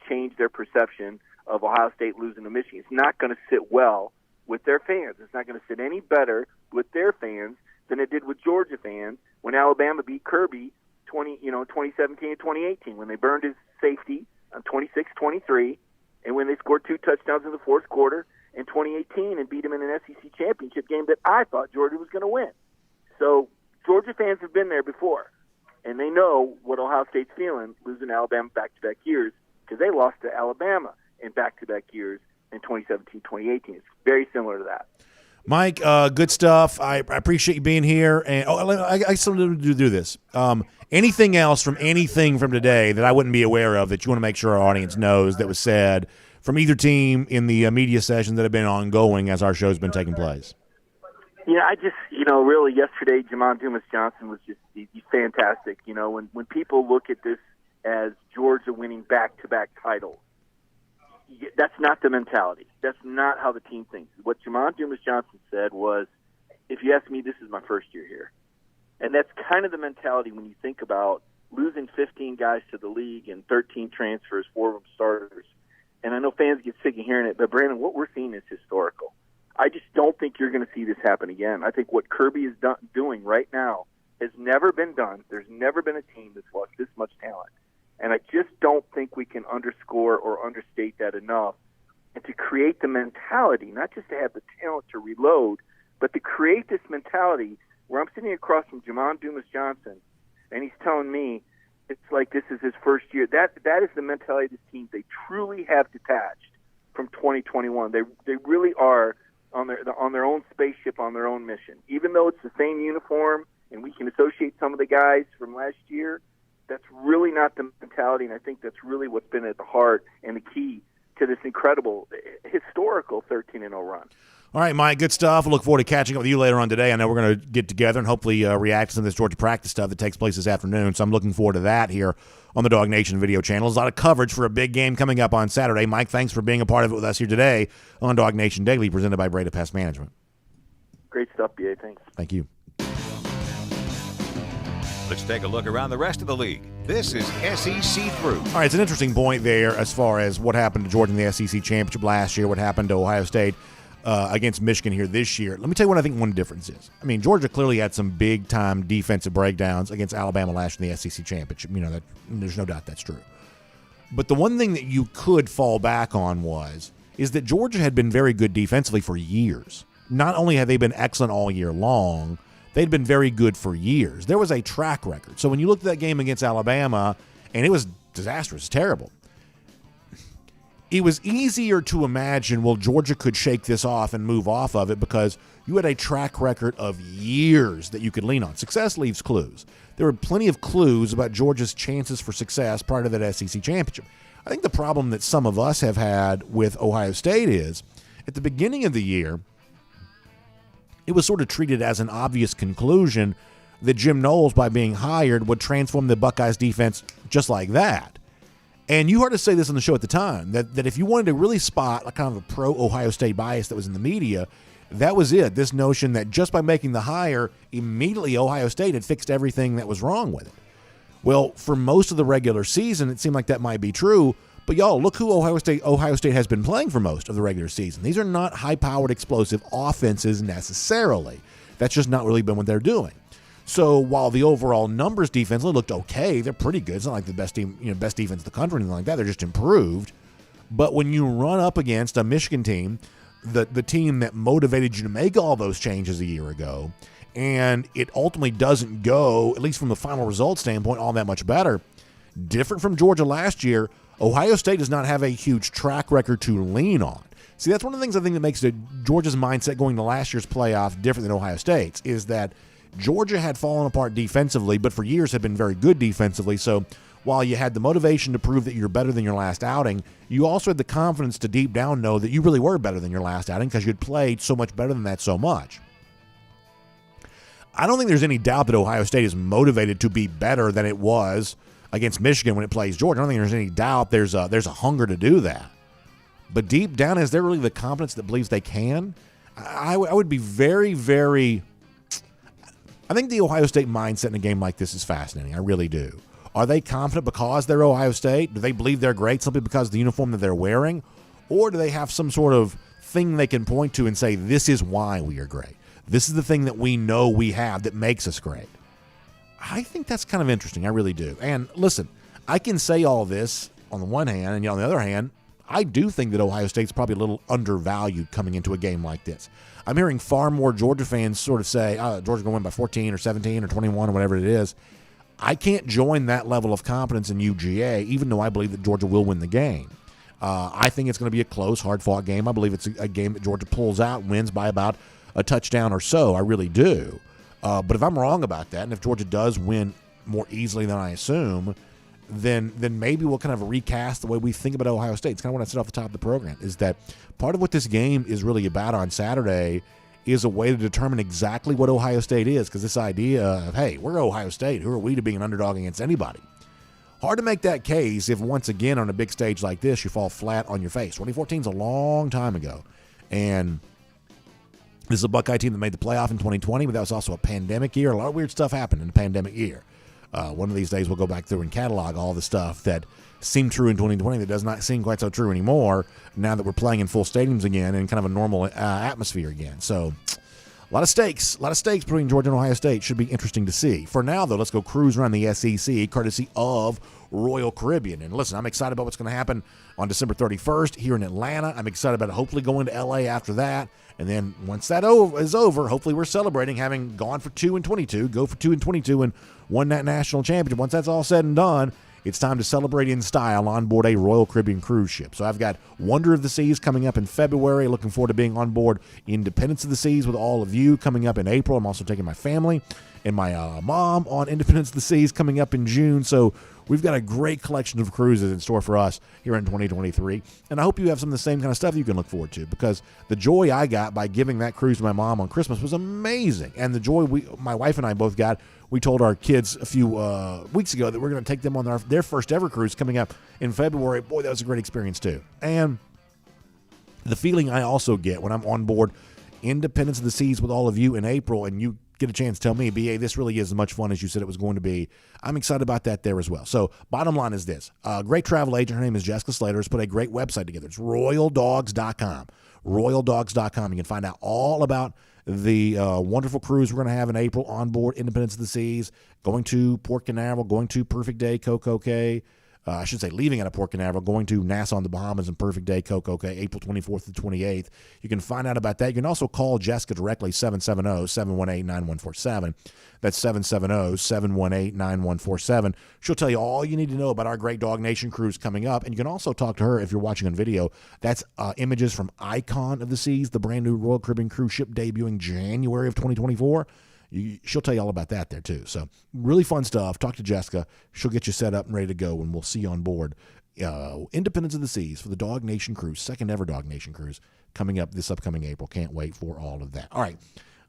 change their perception of Ohio State losing to Michigan. It's not going to sit well with their fans. It's not going to sit any better with their fans than it did with Georgia fans when Alabama beat Kirby 2017 and 2018, when they burned his safety on 26-23, and when they scored 2 touchdowns in the fourth quarter in 2018 and beat him in an SEC championship game that I thought Georgia was going to win. So Georgia fans have been there before, and they know what Ohio State's feeling losing Alabama back-to-back years, because they lost to Alabama in back-to-back years in 2017, 2018. It's very similar to that. Mike, good stuff. I appreciate you being here. And I still do this. Anything else from anything from today that I wouldn't be aware of that you want to make sure our audience knows that was said from either team in the media sessions that have been ongoing as our show's been taking place? I just, really yesterday, Jamon Dumas-Johnson was just he's fantastic. When people look at this as Georgia winning back-to-back titles, that's not the mentality. That's not how the team thinks. What Jamon Dumas-Johnson said was, if you ask me, this is my first year here. And that's kind of the mentality when you think about losing 15 guys to the league and 13 transfers, 4 of them starters. And I know fans get sick of hearing it, but Brandon, what we're seeing is historical. I just don't think you're going to see this happen again. I think what Kirby is doing right now has never been done. There's never been a team that's lost this much talent. And I just don't think we can underscore or understate that enough. And to create the mentality, not just to have the talent to reload, but to create this mentality where I'm sitting across from Jamon Dumas-Johnson, and he's telling me it's like this is his first year. That is the mentality of this team. They truly have detached from 2021. They really are on their own spaceship, on their own mission. Even though it's the same uniform, and we can associate some of the guys from last year, that's really not the mentality, and I think that's really what's been at the heart and the key to this incredible, historical 13-0 run. All right, Mike, good stuff. We'll look forward to catching up with you later on today. I know we're going to get together and hopefully react to some of this Georgia practice stuff that takes place this afternoon, so I'm looking forward to that here on the DawgNation video channel. There's a lot of coverage for a big game coming up on Saturday. Mike, thanks for being a part of it with us here today on DawgNation Daily, presented by Breda Pest Management. Great stuff, BA. Thanks. Thank you. Let's take a look around the rest of the league. This is SEC Through. All right, it's an interesting point there as far as what happened to Georgia in the SEC championship last year, what happened to Ohio State against Michigan here this year. Let me tell you what I think one difference is. I mean, Georgia clearly had some big-time defensive breakdowns against Alabama last year in the SEC championship. That there's no doubt that's true. But the one thing that you could fall back on is that Georgia had been very good defensively for years. Not only had they been excellent all year long, they'd been very good for years. There was a track record. So when you looked at that game against Alabama, and it was disastrous, terrible, it was easier to imagine, well, Georgia could shake this off and move off of it because you had a track record of years that you could lean on. Success leaves clues. There were plenty of clues about Georgia's chances for success prior to that SEC championship. I think the problem that some of us have had with Ohio State is, at the beginning of the year, it was sort of treated as an obvious conclusion that Jim Knowles, by being hired, would transform the Buckeyes defense just like that. And you heard us say this on the show at the time, that if you wanted to really spot a kind of a pro-Ohio State bias that was in the media, that was it. This notion that just by making the hire, immediately Ohio State had fixed everything that was wrong with it. Well, for most of the regular season, it seemed like that might be true, But y'all, look who Ohio State has been playing for most of the regular season. These are not high-powered, explosive offenses necessarily. That's just not really been what they're doing. So while the overall numbers defensively looked okay, they're pretty good. It's not like the best team, best defense in the country or anything like that. They're just improved. But when you run up against a Michigan team, the team that motivated you to make all those changes a year ago, and it ultimately doesn't go, at least from the final result standpoint, all that much better. Different from Georgia last year, Ohio State does not have a huge track record to lean on. See, that's one of the things I think that makes Georgia's mindset going to last year's playoff different than Ohio State's, is that Georgia had fallen apart defensively, but for years had been very good defensively. So while you had the motivation to prove that you're better than your last outing, you also had the confidence to deep down know that you really were better than your last outing because you'd played so much better than that so much. I don't think there's any doubt that Ohio State is motivated to be better than it was against Michigan when it plays Georgia. I don't think there's any doubt there's a hunger to do that. But deep down, is there really the confidence that believes they can? I would be very, very... I think the Ohio State mindset in a game like this is fascinating. I really do. Are they confident because they're Ohio State? Do they believe they're great simply because of the uniform that they're wearing? Or do they have some sort of thing they can point to and say, this is why we are great? This is the thing that we know we have that makes us great. I think that's kind of interesting. I really do. And listen, I can say all this on the one hand, and on the other hand, I do think that Ohio State's probably a little undervalued coming into a game like this. I'm hearing far more Georgia fans sort of say, Georgia's going to win by 14 or 17 or 21 or whatever it is. I can't join that level of confidence in UGA, even though I believe that Georgia will win the game. I think it's going to be a close, hard-fought game. I believe it's a game that Georgia pulls out and wins by about a touchdown or so. I really do. But if I'm wrong about that, and if Georgia does win more easily than I assume, then maybe we'll kind of recast the way we think about Ohio State. It's kind of what I said off the top of the program, is that part of what this game is really about on Saturday is a way to determine exactly what Ohio State is, because this idea of, hey, we're Ohio State, who are we to be an underdog against anybody? Hard to make that case if, once again, on a big stage like this, you fall flat on your face. 2014 is a long time ago, and this is a Buckeye team that made the playoff in 2020, but that was also a pandemic year. A lot of weird stuff happened in the pandemic year. One of these days we'll go back through and catalog all the stuff that seemed true in 2020 that does not seem quite so true anymore now that we're playing in full stadiums again and kind of a normal atmosphere again. So a lot of stakes between Georgia and Ohio State. Should be interesting to see. For now, though, let's go cruise around the SEC, courtesy of Royal Caribbean. And listen, I'm excited about what's going to happen on December 31st here in Atlanta. I'm excited about hopefully going to L.A. after that. And then once that is over, hopefully we're celebrating having gone for 2-22, go for 2-22, and won that national championship. Once that's all said and done, it's time to celebrate in style on board a Royal Caribbean cruise ship. So I've got Wonder of the Seas coming up in February. Looking forward to being on board Independence of the Seas with all of you coming up in April. I'm also taking my family and my mom on Independence of the Seas coming up in June. So we've got a great collection of cruises in store for us here in 2023. And I hope you have some of the same kind of stuff you can look forward to, because the joy I got by giving that cruise to my mom on Christmas was amazing. And the joy my wife and I both got, we told our kids a few weeks ago that we're going to take them on their first ever cruise coming up in February. Boy, that was a great experience too. And the feeling I also get when I'm on board Independence of the Seas with all of you in April, and you get a chance to tell me, BA, this really is as much fun as you said it was going to be. I'm excited about that there as well. So bottom line is this. A great travel agent, her name is Jessica Slater, has put a great website together. It's royaldogs.com. Royaldogs.com. You can find out all about the wonderful cruise we're going to have in April on board Independence of the Seas, going to Port Canaveral, going to Perfect Day, Coco Cay. I should say leaving out of Port Canaveral, going to Nassau in the Bahamas and Perfect Day, Coco Cay, April 24th to 28th. You can find out about that. You can also call Jessica directly, 770-718-9147. That's 770-718-9147. She'll tell you all you need to know about our great Dog Nation cruise coming up. And you can also talk to her if you're watching on video. That's images from Icon of the Seas, the brand new Royal Caribbean cruise ship debuting January of 2024. She'll tell you all about that there too. So really fun stuff. Talk to Jessica. She'll get you set up and ready to go, and we'll see you on board Independence of the Seas for the Dog Nation cruise, second ever Dog Nation cruise coming up this upcoming April. Can't wait for all of that. All right,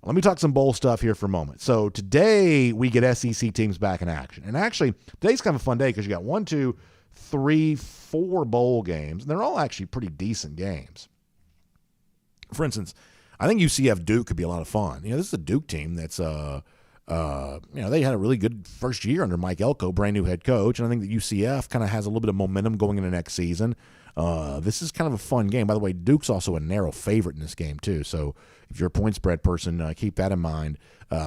let me talk some bowl stuff here for a moment. So today we get SEC teams back in action. And actually, today's kind of a fun day because you got 1, 2, 3, 4 bowl games, and they're all actually pretty decent games. For instance, I think UCF Duke could be a lot of fun. You know, this is a Duke team that's They had a really good first year under Mike Elko, brand new head coach, and I think that UCF kind of has a little bit of momentum going into next season. This is kind of a fun game. By the way, Duke's also a narrow favorite in this game too, so if you're a point spread person, keep that in mind.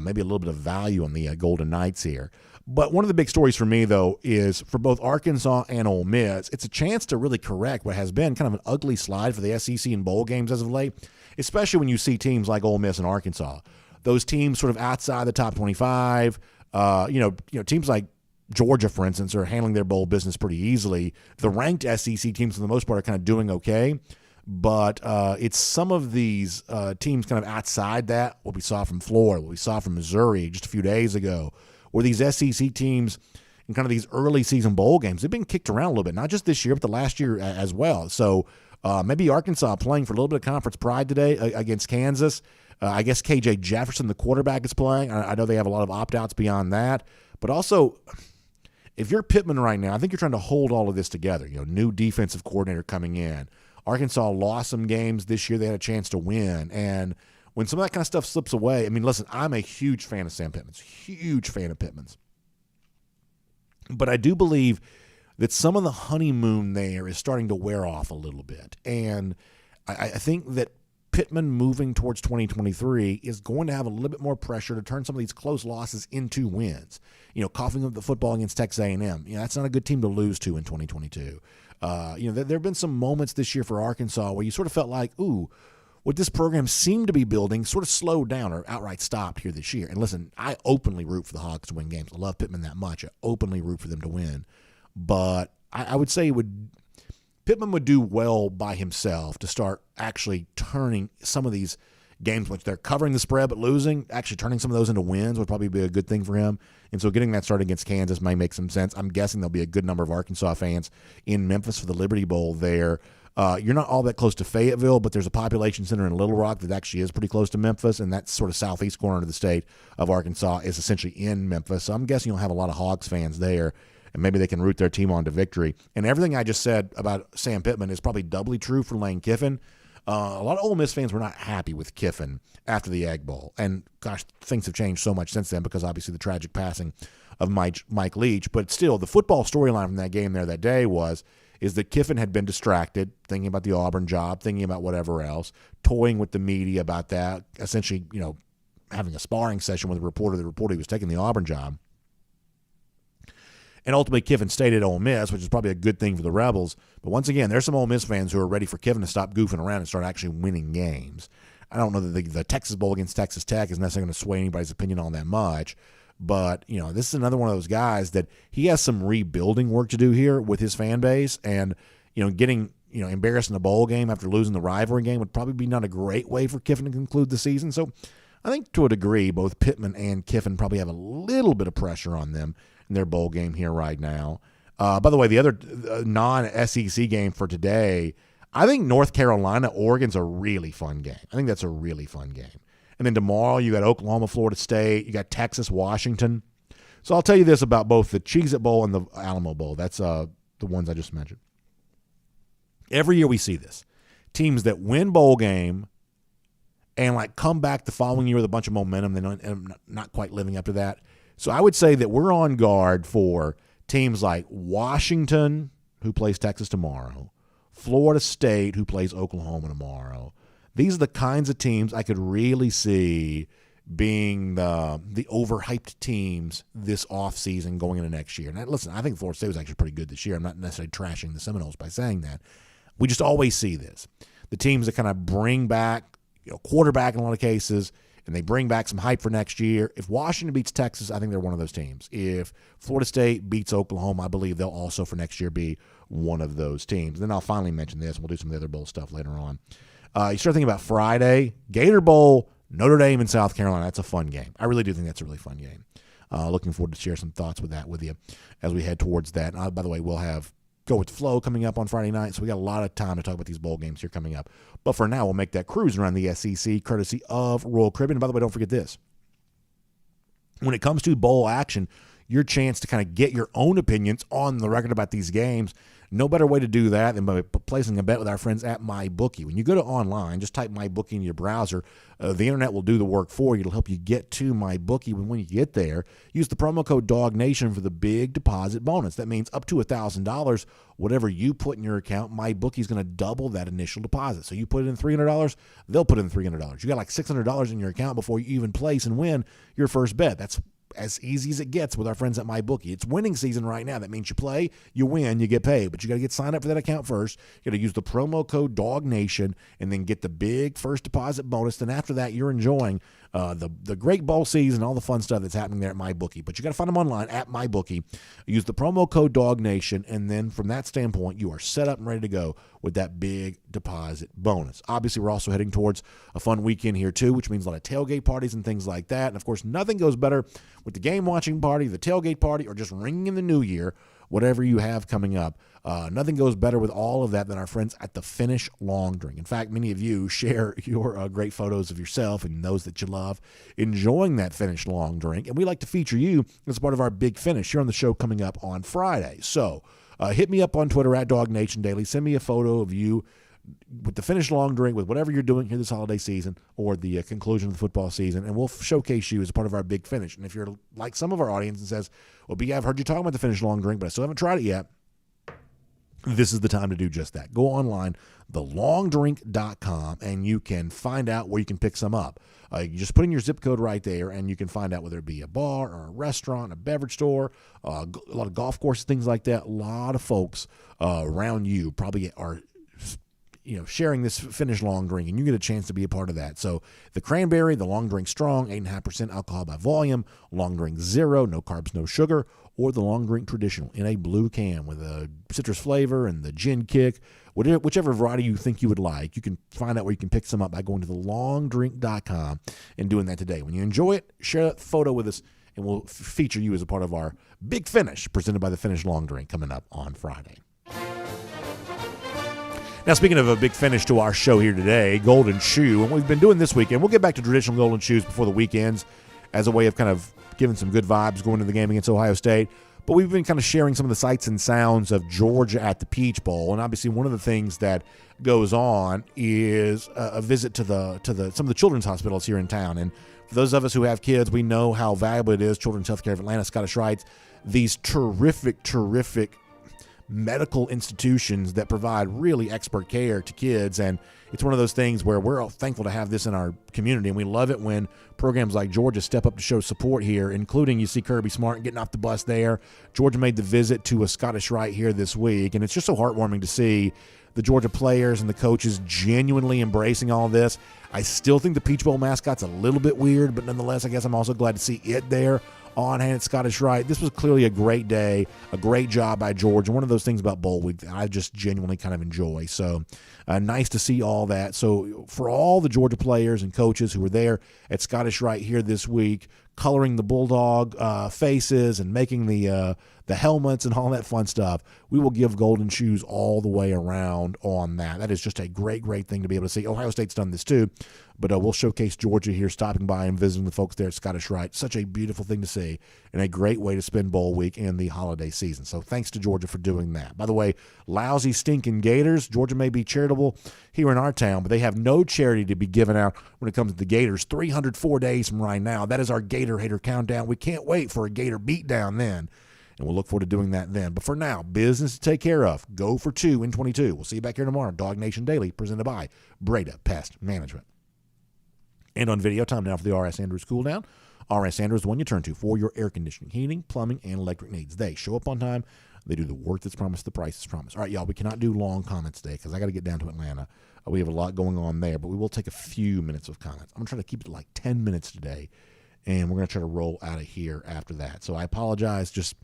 Maybe a little bit of value on the Golden Knights here. But one of the big stories for me, though, is for both Arkansas and Ole Miss, it's a chance to really correct what has been kind of an ugly slide for the SEC in bowl games as of late, especially when you see teams like Ole Miss and Arkansas. Those teams sort of outside the top 25, teams like Georgia, for instance, are handling their bowl business pretty easily. The ranked SEC teams, for the most part, are kind of doing okay. But it's some of these teams kind of outside that, what we saw from Florida, what we saw from Missouri just a few days ago, where these SEC teams in kind of these early season bowl games, they've been kicked around a little bit, not just this year, but the last year as well. So maybe Arkansas playing for a little bit of conference pride today against Kansas. I guess KJ Jefferson, the quarterback, is playing. I know they have a lot of opt-outs beyond that. But also, if you're Pittman right now, I think you're trying to hold all of this together. New defensive coordinator coming in. Arkansas lost some games this year they had a chance to win. And when some of that kind of stuff slips away, I mean, listen, I'm a huge fan of Sam Pittman's, huge fan of Pittman's. But I do believe that some of the honeymoon there is starting to wear off a little bit. And I think that Pittman moving towards 2023 is going to have a little bit more pressure to turn some of these close losses into wins. Coughing up the football against Texas A&M. That's not a good team to lose to in 2022. There have been some moments this year for Arkansas where you sort of felt like, ooh, what this program seemed to be building sort of slowed down or outright stopped here this year. And listen, I openly root for the Hogs to win games. I love Pittman that much. I openly root for them to win. But I would say Pittman would do well by himself to start actually turning some of these games, which they're covering the spread but losing, actually turning some of those into wins would probably be a good thing for him. And so getting that started against Kansas may make some sense. I'm guessing there'll be a good number of Arkansas fans in Memphis for the Liberty Bowl there. You're not all that close to Fayetteville, but there's a population center in Little Rock that actually is pretty close to Memphis, and that sort of southeast corner of the state of Arkansas is essentially in Memphis. So I'm guessing you'll have a lot of Hogs fans there, and maybe they can root their team on to victory. And everything I just said about Sam Pittman is probably doubly true for Lane Kiffin. A lot of Ole Miss fans were not happy with Kiffin after the Egg Bowl. And, gosh, things have changed so much since then because, obviously, the tragic passing of Mike Leach. But still, the football storyline from that game there that day is that Kiffin had been distracted, thinking about the Auburn job, thinking about whatever else, toying with the media about that, essentially, having a sparring session with a reporter that reported he was taking the Auburn job. And ultimately, Kiffin stayed at Ole Miss, which is probably a good thing for the Rebels. But once again, there's some Ole Miss fans who are ready for Kiffin to stop goofing around and start actually winning games. I don't know that the Texas Bowl against Texas Tech is necessarily going to sway anybody's opinion on that much. But, this is another one of those guys that he has some rebuilding work to do here with his fan base. And, getting, embarrassed in a bowl game after losing the rivalry game would probably be not a great way for Kiffin to conclude the season. So I think to a degree, both Pittman and Kiffin probably have a little bit of pressure on them in their bowl game here right now. By the way, the other non-SEC game for today, I think North Carolina-Oregon's a really fun game. I think that's a really fun game. And then tomorrow you got Oklahoma, Florida State. You got Texas, Washington. So I'll tell you this about both the Cheez-It Bowl and the Alamo Bowl. That's the ones I just mentioned. Every year we see this. Teams that win bowl game and come back the following year with a bunch of momentum, they're not quite living up to that. So I would say that we're on guard for teams like Washington, who plays Texas tomorrow, Florida State, who plays Oklahoma tomorrow. These are the kinds of teams I could really see being the overhyped teams this offseason going into next year. And listen, I think Florida State was actually pretty good this year. I'm not necessarily trashing the Seminoles by saying that. We just always see this. The teams that kind of bring back, quarterback in a lot of cases, and they bring back some hype for next year. If Washington beats Texas, I think they're one of those teams. If Florida State beats Oklahoma, I believe they'll also for next year be one of those teams. Then I'll finally mention this. We'll do some of the other bowl stuff later on. You start thinking about Friday, Gator Bowl, Notre Dame and South Carolina. That's a fun game. I really do think that's a really fun game. Looking forward to share some thoughts with you as we head towards that. By the way, we'll have Go With the Flow coming up on Friday night, so we got a lot of time to talk about these bowl games here coming up. But for now, we'll make that cruise around the SEC courtesy of Royal Caribbean. And by the way, don't forget this. When it comes to bowl action, your chance to kind of get your own opinions on the record about these games. No better way to do that than by placing a bet with our friends at MyBookie. When you go to online, just type MyBookie in your browser. The internet will do the work for you. It'll help you get to MyBookie. When you get there, use the promo code DawgNation for the big deposit bonus. That means up to $1,000. Whatever you put in your account, MyBookie is going to double that initial deposit. So you put in $300, they'll put in $300. You got like $600 in your account before you even place and win your first bet. That's as easy as it gets with our friends at MyBookie. It's winning season right now. That means you play, you win, you get paid. But you got to get signed up for that account first. You got to use the promo code DawgNation and then get the big first deposit bonus. Then after that, you're enjoying the great bowl season, all the fun stuff that's happening there at MyBookie. But you got to find them online at MyBookie. Use the promo code DawgNation, and then from that standpoint, you are set up and ready to go with that big deposit bonus. Obviously, we're also heading towards a fun weekend here too, which means a lot of tailgate parties and things like that. And of course, nothing goes better with the game watching party, the tailgate party, or just ringing in the new year, whatever you have coming up. Nothing goes better with all of that than our friends at the Finish Long Drink. In fact, many of you share your great photos of yourself and those that you love enjoying that Finish Long Drink. And we like to feature you as part of our big finish here on the show coming up on Friday. So hit me up on Twitter at DawgNation Daily. Send me a photo of you with the Finish Long Drink, with whatever you're doing here this holiday season or the conclusion of the football season, and we'll showcase you as part of our big finish. And if you're like some of our audience and says, well, B, I've heard you talking about the Finish Long Drink, but I still haven't tried it yet, this is the time to do just that. Go online, thelongdrink.com, and you can find out where you can pick some up. You just put in your zip code right there, and you can find out whether it be a bar or a restaurant, a beverage store, a lot of golf courses, things like that. A lot of folks around you probably are sharing this Finish Long Drink, and you get a chance to be a part of that. So the cranberry, the Long Drink Strong, 8.5% alcohol by volume, Long Drink Zero, no carbs, no sugar, or the Long Drink Traditional in a blue can with a citrus flavor and the gin kick, whichever variety you think you would like. You can find out where you can pick some up by going to thelongdrink.com and doing that today. When you enjoy it, share that photo with us, and we'll feature you as a part of our big finish presented by the Finish Long Drink coming up on Friday. Now, speaking of a big finish to our show here today, Golden Shoe, and what we've been doing this weekend, we'll get back to traditional Golden Shoes before the weekends as a way of kind of giving some good vibes going to the game against Ohio State. But we've been kind of sharing some of the sights and sounds of Georgia at the Peach Bowl, and obviously one of the things that goes on is a visit to some of the children's hospitals here in town. And for those of us who have kids, we know how valuable it is. Children's Healthcare of Atlanta, Scottish Rite, these terrific medical institutions that provide really expert care to kids. And it's one of those things where we're all thankful to have this in our community, and we love it when programs like Georgia step up to show support here, including you see Kirby Smart getting off the bus there. Georgia made the visit to a Scottish Rite here this week, and it's just so heartwarming to see the Georgia players and the coaches genuinely embracing all of this. I still think the Peach Bowl mascot's a little bit weird, but nonetheless, I guess I'm also glad to see it there on hand at Scottish Rite. This was clearly a great day, a great job by Georgia. One of those things about Bowl Week that I just genuinely kind of enjoy. So nice to see all that. So for all the Georgia players and coaches who were there at Scottish Rite here this week, coloring the Bulldog faces and making the helmets and all that fun stuff, we will give Golden Shoes all the way around on that. That is just a great thing to be able to see. Ohio State's done this too, but we'll showcase Georgia here, stopping by and visiting the folks there at Scottish Rite. Such a beautiful thing to see and a great way to spend Bowl Week and the holiday season. So thanks to Georgia for doing that. By the way, lousy stinking Gators. Georgia may be charitable here in our town, but they have no charity to be given out when it comes to the Gators. 304 days from right now. That is our Gator Hater Countdown. We can't wait for a Gator beatdown then. And we'll look forward to doing that then. But for now, business to take care of. Go for 2 in 22. We'll see you back here tomorrow. DawgNation Daily, presented by Breda Pest Management. And on video, time now for the R.S. Andrews Cool Down. R.S. Andrews is the one you turn to for your air conditioning, heating, plumbing, and electric needs. They show up on time. They do the work that's promised, the price is promised. All right, y'all, we cannot do long comments today because I got to get down to Atlanta. We have a lot going on there, but we will take a few minutes of comments. I'm going to try to keep it like 10 minutes today, and we're going to try to roll out of here after that. So I apologize. Just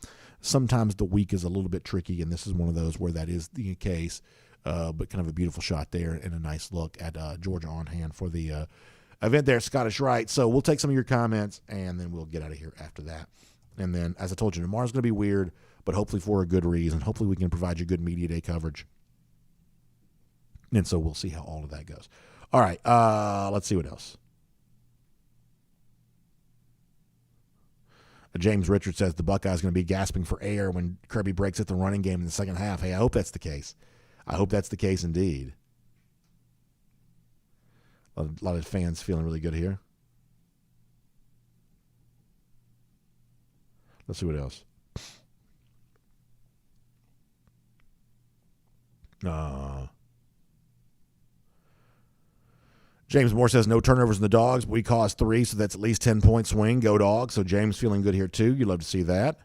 sometimes the week is a little bit tricky, and this is one of those where that is the case, but kind of a beautiful shot there and a nice look at Georgia on hand for the event there at Scottish Rite. So we'll take some of your comments, and then we'll get out of here after that. And then, as I told you, tomorrow's going to be weird, but hopefully for a good reason. Hopefully we can provide you good media day coverage. And so we'll see how all of that goes. All right, let's see what else. James Richards says the Buckeyes going to be gasping for air when Kirby breaks at the running game in the second half. Hey, I hope that's the case. I hope that's the case indeed. A lot of fans feeling really good here. Let's see what else. James Moore says no turnovers in the Dogs, but we caused 3, so that's at least 10-point swing. Go Dogs. So James feeling good here too. You'd love to see that.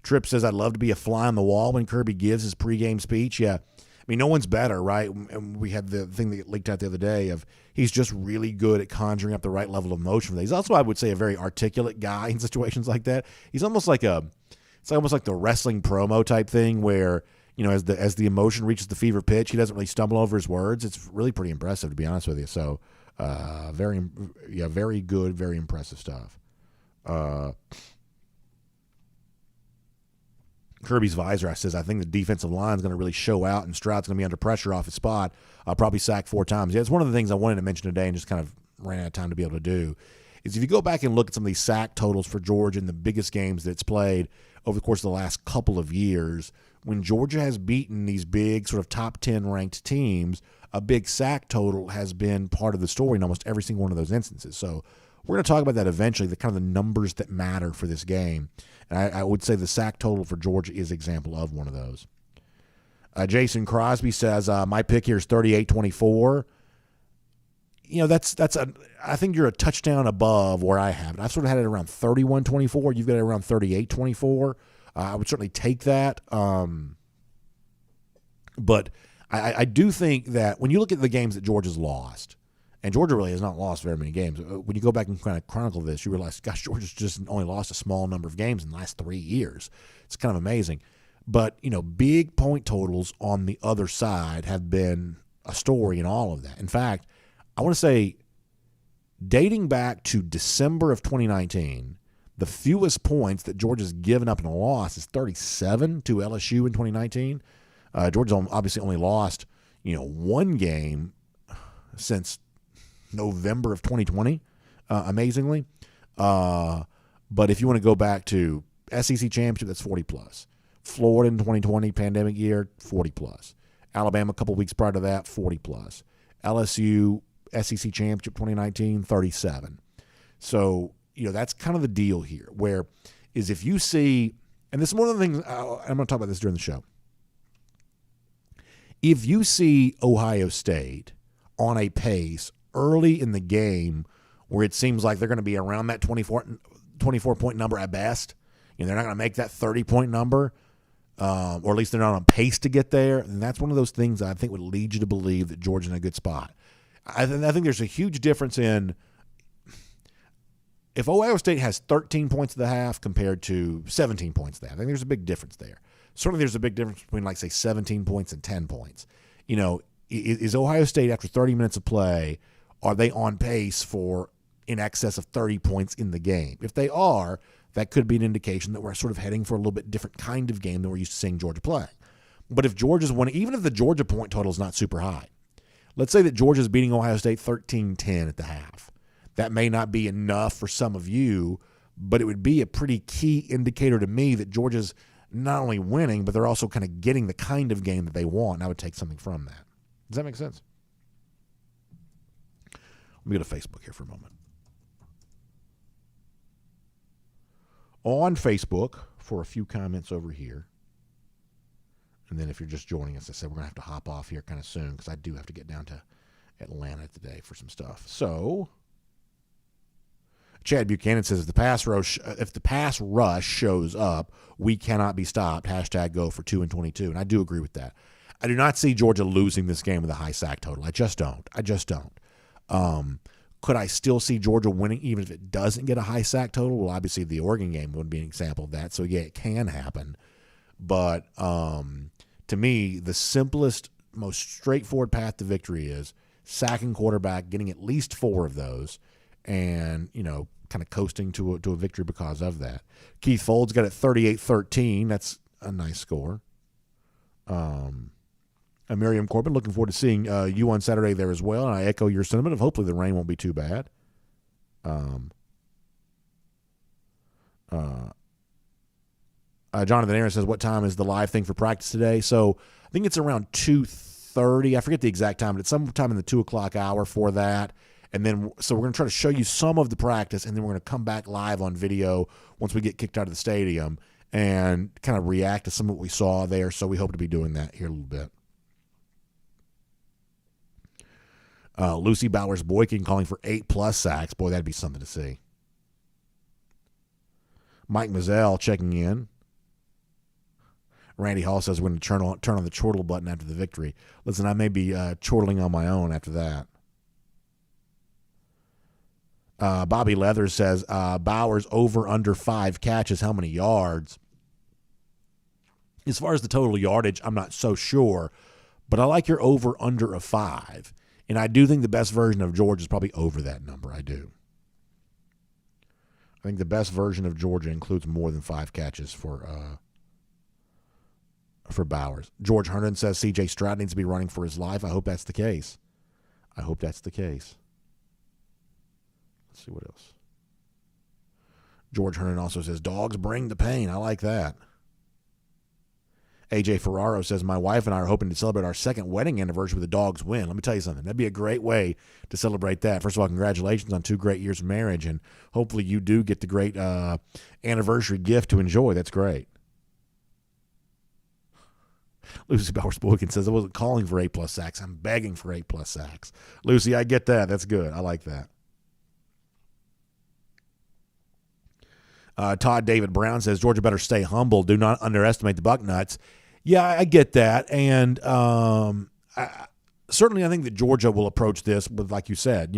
Tripp says I'd love to be a fly on the wall when Kirby gives his pregame speech. Yeah. I mean, no one's better, right? And we had the thing that leaked out the other day of he's just really good at conjuring up the right level of emotion for that. He's also, I would say, a very articulate guy in situations like that. He's almost like it's almost like the wrestling promo type thing where, you know, as the emotion reaches the fever pitch, he doesn't really stumble over his words. It's really pretty impressive, to be honest with you. So, very good, very impressive stuff. Kirby's visor says, I think the defensive line is going to really show out, and Stroud's going to be under pressure off his spot. Probably sack 4 times. Yeah, it's one of the things I wanted to mention today and just kind of ran out of time to be able to do, is if you go back and look at some of these sack totals for Georgia in the biggest games that it's played over the course of the last couple of years, when Georgia has beaten these big sort of top 10 ranked teams, a big sack total has been part of the story in almost every single one of those instances. So we're going to talk about that eventually, the kind of the numbers that matter for this game. And I would say the sack total for Georgia is an example of one of those. Jason Crosby says, my pick here is 38-24. You know, I think you're a touchdown above where I have it. I've sort of had it around 31-24. You've got it around 38-24. I would certainly take that. But I do think that when you look at the games that Georgia's lost, and Georgia really has not lost very many games. When you go back and kind of chronicle this, you realize, gosh, Georgia's just only lost a small number of games in the last 3 years. It's kind of amazing. But, you know, big point totals on the other side have been a story in all of that. In fact, I want to say dating back to December of 2019, the fewest points that Georgia's given up in a loss is 37 to LSU in 2019. Georgia's obviously only lost, you know, 1 game since November of 2020, amazingly. But if you want to go back to SEC championship, that's 40+. Florida in 2020, pandemic year, 40+. Alabama a couple weeks prior to that, 40+. LSU SEC championship 2019, 37. So, you know, that's kind of the deal here, where is if you see, and this is one of the things, I'm going to talk about this during the show. If you see Ohio State on a pace early in the game where it seems like they're going to be around that 24-point number at best, you know, they're not going to make that 30-point number, or at least they're not on pace to get there, and that's one of those things that I think would lead you to believe that Georgia's in a good spot. I think there's a huge difference in if Ohio State has 13 points at the half compared to 17 points at the half. I think there's a big difference there. Certainly there's a big difference between, like, say, 17 points and 10 points. You know, is Ohio State, after 30 minutes of play, are they on pace for in excess of 30 points in the game? If they are, that could be an indication that we're sort of heading for a little bit different kind of game than we're used to seeing Georgia play. But if Georgia's winning, even if the Georgia point total is not super high, let's say that Georgia's beating Ohio State 13-10 at the half. That may not be enough for some of you, but it would be a pretty key indicator to me that Georgia's not only winning, but they're also kind of getting the kind of game that they want, and I would take something from that. Does that make sense? Let me go to Facebook here for a moment. On Facebook, for a few comments over here, and then if you're just joining us, I said we're going to have to hop off here kind of soon because I do have to get down to Atlanta today for some stuff. So, Chad Buchanan says, if the pass rush shows up, we cannot be stopped. # go for 2 and 22. And I do agree with that. I do not see Georgia losing this game with a high sack total. I just don't. Could I still see Georgia winning even if it doesn't get a high sack total? Well, obviously the Oregon game would be an example of that. So, yeah, it can happen. But to me, the simplest, most straightforward path to victory is sacking quarterback, getting at least 4 of those, and, you know, kind of coasting to a victory because of that. Keith Folds got it 38-13. That's a nice score. Miriam Corbin, looking forward to seeing you on Saturday there as well, and I echo your sentiment of hopefully the rain won't be too bad. Jonathan Aaron says, what time is the live thing for practice today? So I think it's around 2:30. I forget the exact time, but it's sometime in the 2 o'clock hour for that. And then, so we're going to try to show you some of the practice, and then we're going to come back live on video once we get kicked out of the stadium and kind of react to some of what we saw there. So we hope to be doing that here a little bit. Lucy Bowers-Boykin calling for 8+ sacks. Boy, that'd be something to see. Mike Mazzell checking in. Randy Hall says we're going to turn on the chortle button after the victory. Listen, I may be chortling on my own after that. Bobby Leathers says Bowers over under 5 catches. How many yards? As far as the total yardage, I'm not so sure, but I like your over under of 5. And I do think the best version of Georgia is probably over that number. I do. I think the best version of Georgia includes more than 5 catches for Bowers. George Herndon says C.J. Stroud needs to be running for his life. I hope that's the case. Let's see what else. George Herndon also says, dogs bring the pain. I like that. AJ Ferraro says, my wife and I are hoping to celebrate our 2nd wedding anniversary with a Dogs win. Let me tell you something. That'd be a great way to celebrate that. First of all, congratulations on 2 great years of marriage, and hopefully you do get the great anniversary gift to enjoy. That's great. Lucy Bowers-Boykin says, I wasn't calling for 8+ sacks. I'm begging for 8+ sacks. Lucy, I get that. That's good. I like that. Todd David Brown says, Georgia better stay humble. Do not underestimate the Bucknuts. Yeah, I get that. And certainly I think that Georgia will approach this with, like you said,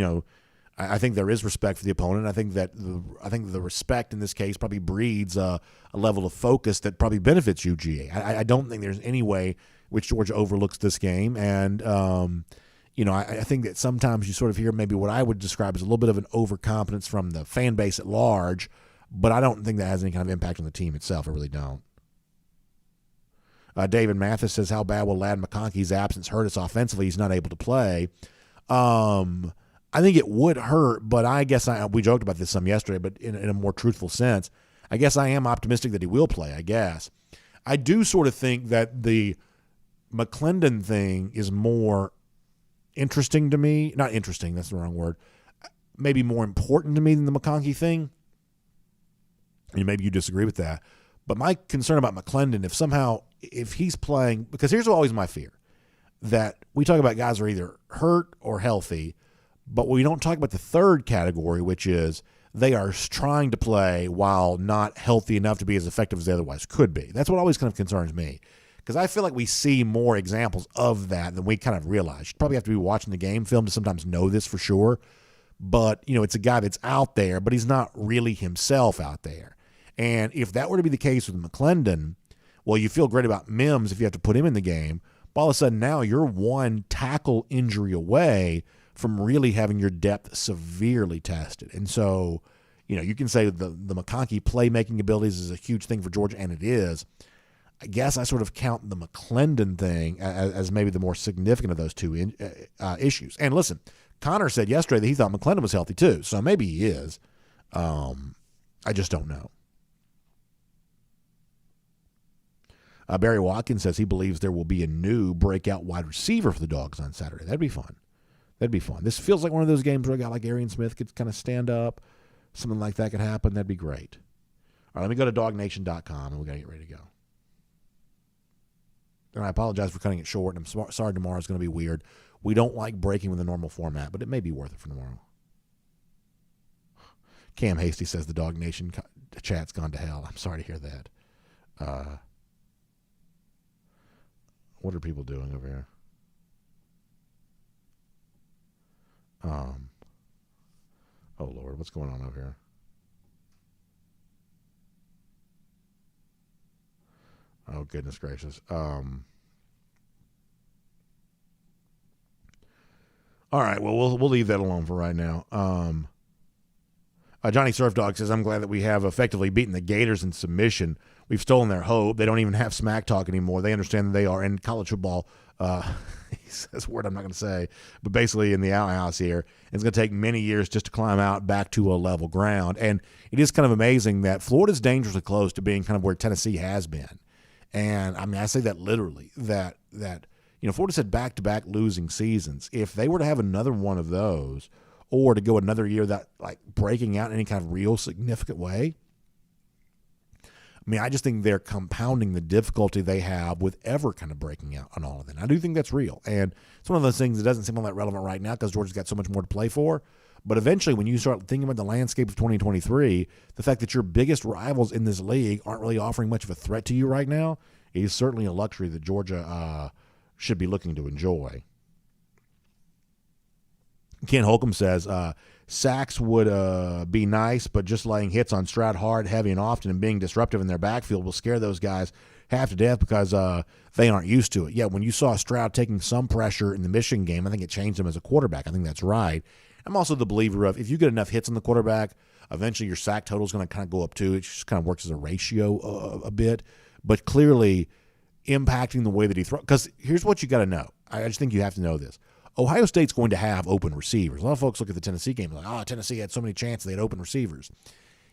I think there is respect for the opponent. I think that the respect in this case probably breeds a level of focus that probably benefits UGA. I don't think there's any way which Georgia overlooks this game. And, I think that sometimes you sort of hear maybe what I would describe as a little bit of an overconfidence from the fan base at large, but I don't think that has any kind of impact on the team itself. I really don't. David Mathis says, how bad will Ladd McConkey's absence hurt us offensively? He's not able to play. I think it would hurt, but I guess we joked about this some yesterday, but in a more truthful sense, I guess I am optimistic that he will play, I guess. I do sort of think that the McClendon thing is more interesting to me. Not interesting, that's the wrong word. Maybe more important to me than the McConkey thing. And maybe you disagree with that. But my concern about McClendon, if he's playing, because here's always my fear, that we talk about guys who are either hurt or healthy, but we don't talk about the third category, which is they are trying to play while not healthy enough to be as effective as they otherwise could be. That's what always kind of concerns me, because I feel like we see more examples of that than we kind of realize. You probably have to be watching the game film to sometimes know this for sure, but it's a guy that's out there, but he's not really himself out there. And if that were to be the case with McClendon, well, you feel great about Mims if you have to put him in the game, but all of a sudden now you're one tackle injury away from really having your depth severely tested. And so, you can say the McConkey playmaking abilities is a huge thing for Georgia, and it is. I guess I sort of count the McClendon thing as maybe the more significant of those two issues. And listen, Connor said yesterday that he thought McClendon was healthy too, so maybe he is. I just don't know. Barry Watkins says he believes there will be a new breakout wide receiver for the Dogs on Saturday. That'd be fun. This feels like one of those games where a guy like Arian Smith could kind of stand up. Something like that could happen. That'd be great. All right, let me go to DawgNation.com, and we got to get ready to go. And I apologize for cutting it short, and I'm sorry tomorrow's going to be weird. We don't like breaking with the normal format, but it may be worth it for tomorrow. Cam Hasty says the Dog Nation chat's gone to hell. I'm sorry to hear that. What are people doing over here? Oh, Lord, what's going on over here? Oh, goodness gracious. All right, well, we'll leave that alone for right now. Johnny Surf Dog says, I'm glad that we have effectively beaten the Gators in submission. We've stolen their hope. They don't even have smack talk anymore. They understand that they are in college football. He says a word I'm not going to say, but basically in the outhouse here. It's going to take many years just to climb out back to a level ground. And it is kind of amazing that Florida's dangerously close to being kind of where Tennessee has been. And, I mean, I say that literally, that Florida's had back-to-back losing seasons. If they were to have another one of those, or to go another year that like breaking out in any kind of real significant way, I mean, I just think they're compounding the difficulty they have with ever kind of breaking out on all of them. I do think that's real. And it's one of those things that doesn't seem all that relevant right now because Georgia's got so much more to play for. But eventually, when you start thinking about the landscape of 2023, the fact that your biggest rivals in this league aren't really offering much of a threat to you right now is certainly a luxury that Georgia should be looking to enjoy. Ken Holcomb says, sacks would be nice, but just laying hits on Stroud hard, heavy, and often and being disruptive in their backfield will scare those guys half to death because they aren't used to it. Yeah, when you saw Stroud taking some pressure in the Michigan game, I think it changed him as a quarterback. I think that's right. I'm also the believer of if you get enough hits on the quarterback, eventually your sack total is going to kind of go up too. It just kind of works as a ratio a bit. But clearly impacting the way that he throws. Because here's what you got to know. I just think you have to know this. Ohio State's going to have open receivers. A lot of folks look at the Tennessee game and like, Tennessee had so many chances they had open receivers.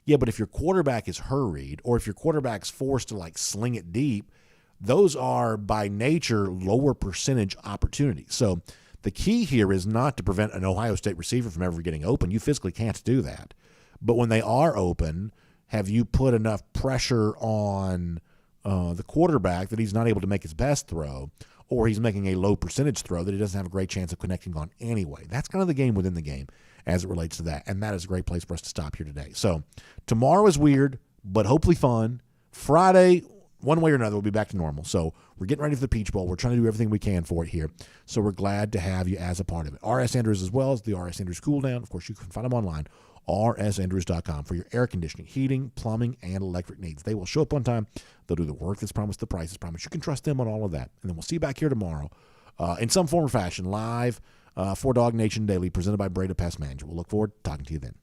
Yeah, but if your quarterback is hurried or if your quarterback's forced to like sling it deep, those are by nature lower percentage opportunities. So the key here is not to prevent an Ohio State receiver from ever getting open. You physically can't do that. But when they are open, have you put enough pressure on the quarterback that he's not able to make his best throw, or he's making a low percentage throw that he doesn't have a great chance of connecting on anyway? That's kind of the game within the game as it relates to that, and that is a great place for us to stop here today. So tomorrow is weird, but hopefully fun. Friday, one way or another, we'll be back to normal. So we're getting ready for the Peach Bowl. We're trying to do everything we can for it here. So we're glad to have you as a part of it. R.S. Andrews as well as the R.S. Andrews Cool Down. Of course, you can find them online, rsandrews.com, for your air conditioning, heating, plumbing, and electric needs. They will show up on time. They'll do the work that's promised, the price is promised. You can trust them on all of that. And then we'll see you back here tomorrow in some form or fashion, live for DawgNation Daily, presented by Breda Pest Management. We'll look forward to talking to you then.